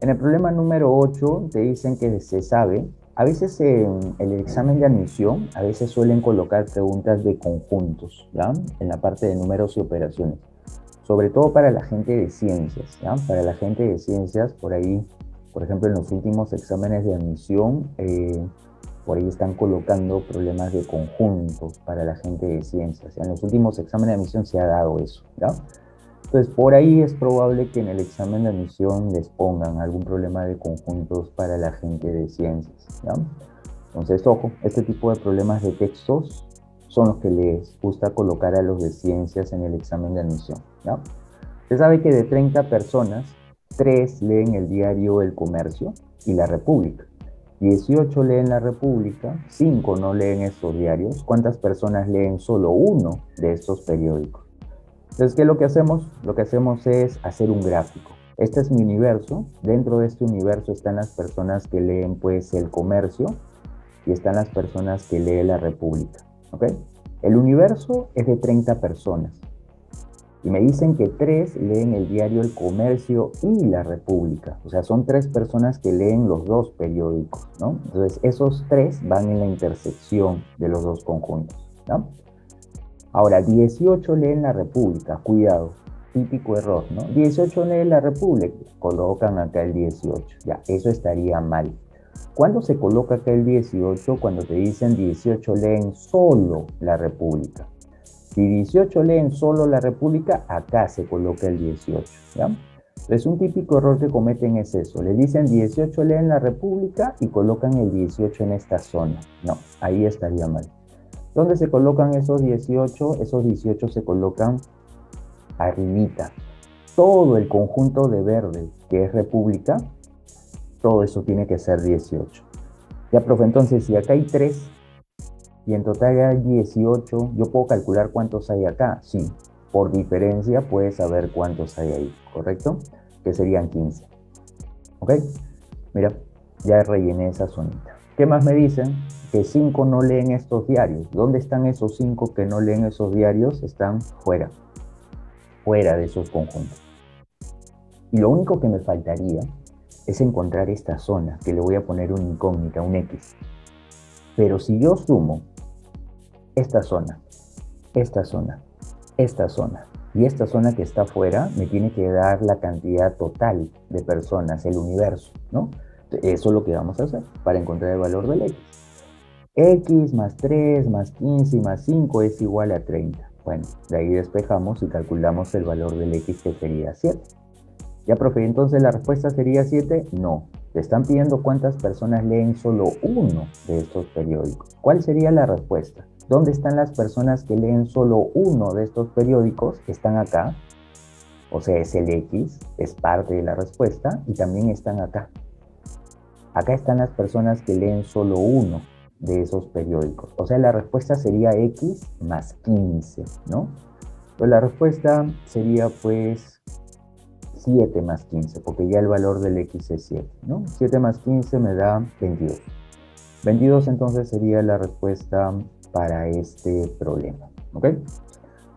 En el problema número 8 te dicen que se sabe, a veces en el examen de admisión, a veces suelen colocar preguntas de conjuntos, ¿ya? En la parte de números y operaciones. Sobre todo para la gente de ciencias, ¿ya? Para la gente de ciencias, por ahí, por ejemplo, en los últimos exámenes de admisión, por ahí están colocando problemas de conjuntos para la gente de ciencias. En los últimos exámenes de admisión se ha dado eso, ¿ya? Entonces, por ahí es probable que en el examen de admisión les pongan algún problema de conjuntos para la gente de ciencias, ¿ya? Entonces, ojo, este tipo de problemas de textos son los que les gusta colocar a los de ciencias en el examen de admisión, ¿ya? Se sabe que de 30 personas, 3 leen el diario El Comercio y La República. 18 leen La República, 5 no leen estos diarios. ¿Cuántas personas leen solo uno de estos periódicos? Entonces, ¿qué es lo que hacemos? Lo que hacemos es hacer un gráfico. Este es mi universo. Dentro de este universo están las personas que leen, pues, El Comercio y están las personas que leen La República, ¿ok? El universo es de 30 personas. Y me dicen que 3 leen el diario El Comercio y La República. O sea, son 3 personas que leen los dos periódicos, ¿no? Entonces, esos 3 van en la intersección de los dos conjuntos, ¿no? Ahora, 18 leen La República. Cuidado, típico error, ¿no? 18 leen La República. Colocan acá el 18. Ya, eso estaría mal. ¿Cuándo se coloca acá el 18? Cuando te dicen 18 leen solo La República. Si 18 leen solo La República, acá se coloca el 18, ¿ya? Entonces, un típico error que cometen es eso. Le dicen 18 leen La República y colocan el 18 en esta zona. No, ahí estaría mal. ¿Dónde se colocan esos 18? Esos 18 se colocan arribita. Todo el conjunto de verde, que es República, todo eso tiene que ser 18. Ya, profe, entonces, si acá hay 3 y en total hay 18, ¿yo puedo calcular cuántos hay acá? Sí, por diferencia puedes saber cuántos hay ahí, ¿correcto? Que serían 15. ¿Ok? Mira, ya rellené esa zonita. ¿Qué más me dicen? Que 5 no leen estos diarios. ¿Dónde están esos 5 que no leen esos diarios? Están fuera de esos conjuntos. Y lo único que me faltaría es encontrar esta zona, que le voy a poner una incógnita, un X. Pero si yo sumo esta zona, esta zona, esta zona y esta zona que está afuera, me tiene que dar la cantidad total de personas, el universo, ¿no? Eso es lo que vamos a hacer para encontrar el valor del X. X más 3 más 15 más 5 es igual a 30. Bueno, de ahí despejamos y calculamos el valor del X, que sería 7. Ya, profe, entonces la respuesta sería 7. No, te están pidiendo cuántas personas leen solo uno de estos periódicos. ¿Cuál sería la respuesta? ¿Dónde están las personas que leen solo uno de estos periódicos? Están acá, o sea, es el X, es parte de la respuesta, y también están acá. Acá están las personas que leen solo uno de esos periódicos. O sea, la respuesta sería X más 15, ¿no? Pues la respuesta sería, pues, 7 más 15, porque ya el valor del X es 7, ¿no? 7 más 15 me da 22. 22 entonces sería la respuesta para este problema, ¿ok?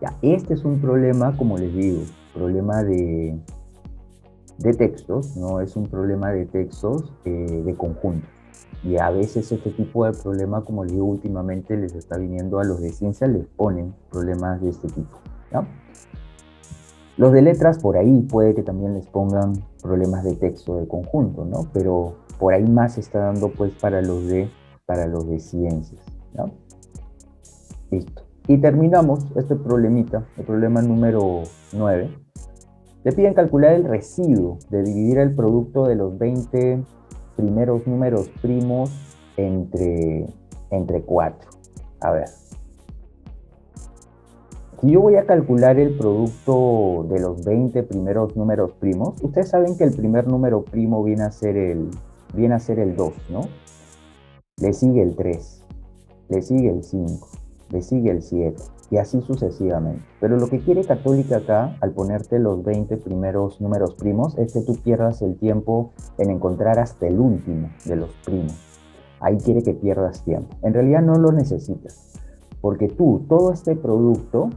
Ya, este es un problema, como les digo, problema de textos, no es un problema de textos de conjunto. Y a veces este tipo de problema, como les digo, últimamente les está viniendo a los de ciencia, les ponen problemas de este tipo, ¿ya? Los de letras, por ahí puede que también les pongan problemas de texto de conjunto, ¿no? Pero por ahí más se está dando, pues, para los de ciencias, ¿no? Listo. Y terminamos este problemita, el problema número 9. Te piden calcular el residuo de dividir el producto de los 20 primeros números primos entre 4. A ver. Si yo voy a calcular el producto de los 20 primeros números primos, ustedes saben que el primer número primo viene a ser el 2, ¿no? Le sigue el 3, le sigue el 5, le sigue el 7, y así sucesivamente. Pero lo que quiere Católica acá, al ponerte los 20 primeros números primos, es que tú pierdas el tiempo en encontrar hasta el último de los primos. Ahí quiere que pierdas tiempo. En realidad no lo necesitas, porque tú, todo este producto,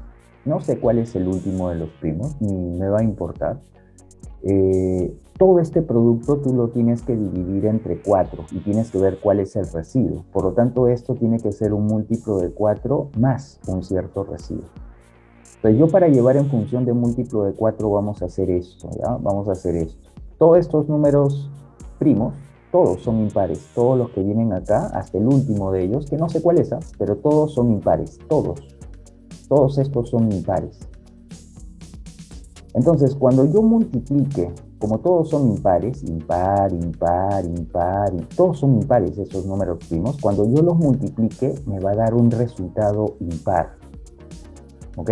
no sé cuál es el último de los primos, ni me va a importar. Todo este producto tú lo tienes que dividir entre 4 y tienes que ver cuál es el residuo. Por lo tanto, esto tiene que ser un múltiplo de 4 más un cierto residuo. Entonces, yo para llevar en función de múltiplo de 4 vamos a hacer esto, ¿ya? Vamos a hacer esto. Todos estos números primos, todos son impares. Todos los que vienen acá, hasta el último de ellos, que no sé cuál es, pero todos son impares. Todos estos son impares. Entonces, cuando yo multiplique, como todos son impares, impar, todos son impares esos números primos, cuando yo los multiplique me va a dar un resultado impar, ¿ok?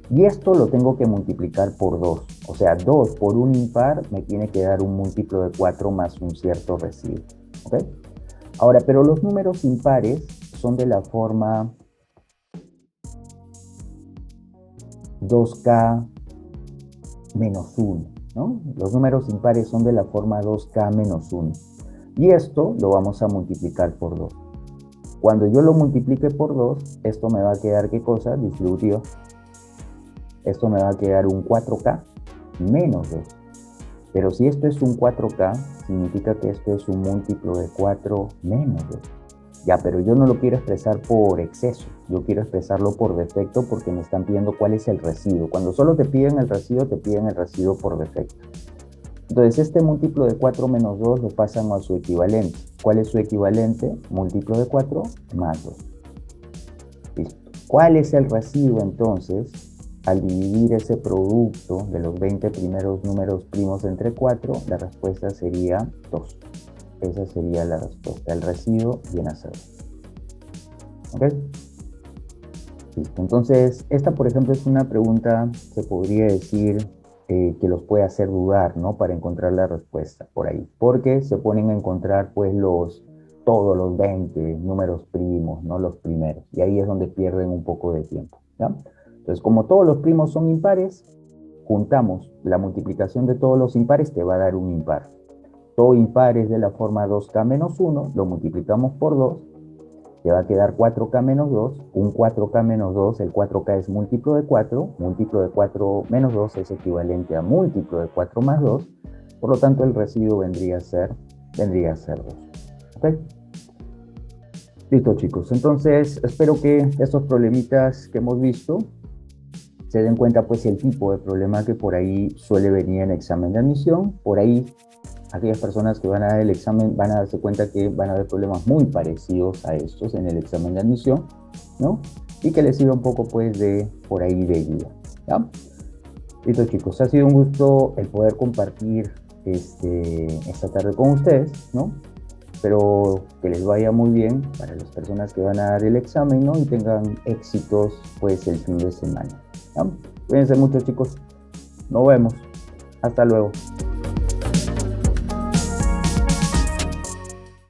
Y esto lo tengo que multiplicar por 2, o sea, 2 por un impar me tiene que dar un múltiplo de 4 más un cierto residuo, ¿ok? Ahora, pero los números impares son de la forma 2k menos 1, ¿no? Los números impares son de la forma 2k menos 1. Y esto lo vamos a multiplicar por 2. Cuando yo lo multiplique por 2, esto me va a quedar, ¿qué cosa? Distributivo. Esto me va a quedar un 4k menos 2. Pero si esto es un 4k, significa que esto es un múltiplo de 4 menos 2. Ya, pero yo no lo quiero expresar por exceso, yo quiero expresarlo por defecto porque me están pidiendo cuál es el residuo. Cuando solo te piden el residuo, te piden el residuo por defecto. Entonces, este múltiplo de 4 menos 2 lo pasan a su equivalente. ¿Cuál es su equivalente? Múltiplo de 4 más 2. Listo. ¿Cuál es el residuo entonces al dividir ese producto de los 20 primeros números primos entre 4? La respuesta sería 2. Esa sería la respuesta. El residuo viene a ser. ¿Ok? Listo. Entonces, esta, por ejemplo, es una pregunta, se podría decir, que los puede hacer dudar, ¿no? Para encontrar la respuesta por ahí. Porque se ponen a encontrar, pues, todos los 20 números primos, ¿no? Los primeros. Y ahí es donde pierden un poco de tiempo, ¿ya? Entonces, como todos los primos son impares, juntamos la multiplicación de todos los impares, te va a dar un impar. Todo impar es de la forma 2k menos 1, lo multiplicamos por 2, te va a quedar 4k menos 2, un 4k menos 2, el 4k es múltiplo de 4 menos 2 es equivalente a múltiplo de 4 más 2, por lo tanto el residuo vendría a ser 2. ¿Ok? Listo, chicos. Entonces, espero que estos problemitas que hemos visto se den cuenta, pues, el tipo de problema que por ahí suele venir en examen de admisión. Por ahí aquellas personas que van a dar el examen van a darse cuenta que van a haber problemas muy parecidos a estos en el examen de admisión, ¿no? Y que les sirva un poco, pues, de por ahí de guía, ¿ya? Listo, chicos, ha sido un gusto el poder compartir esta tarde con ustedes, ¿no? Espero que les vaya muy bien para las personas que van a dar el examen, ¿no? Y tengan éxitos, pues, el fin de semana, ¿ya? Cuídense mucho, chicos. Nos vemos. Hasta luego.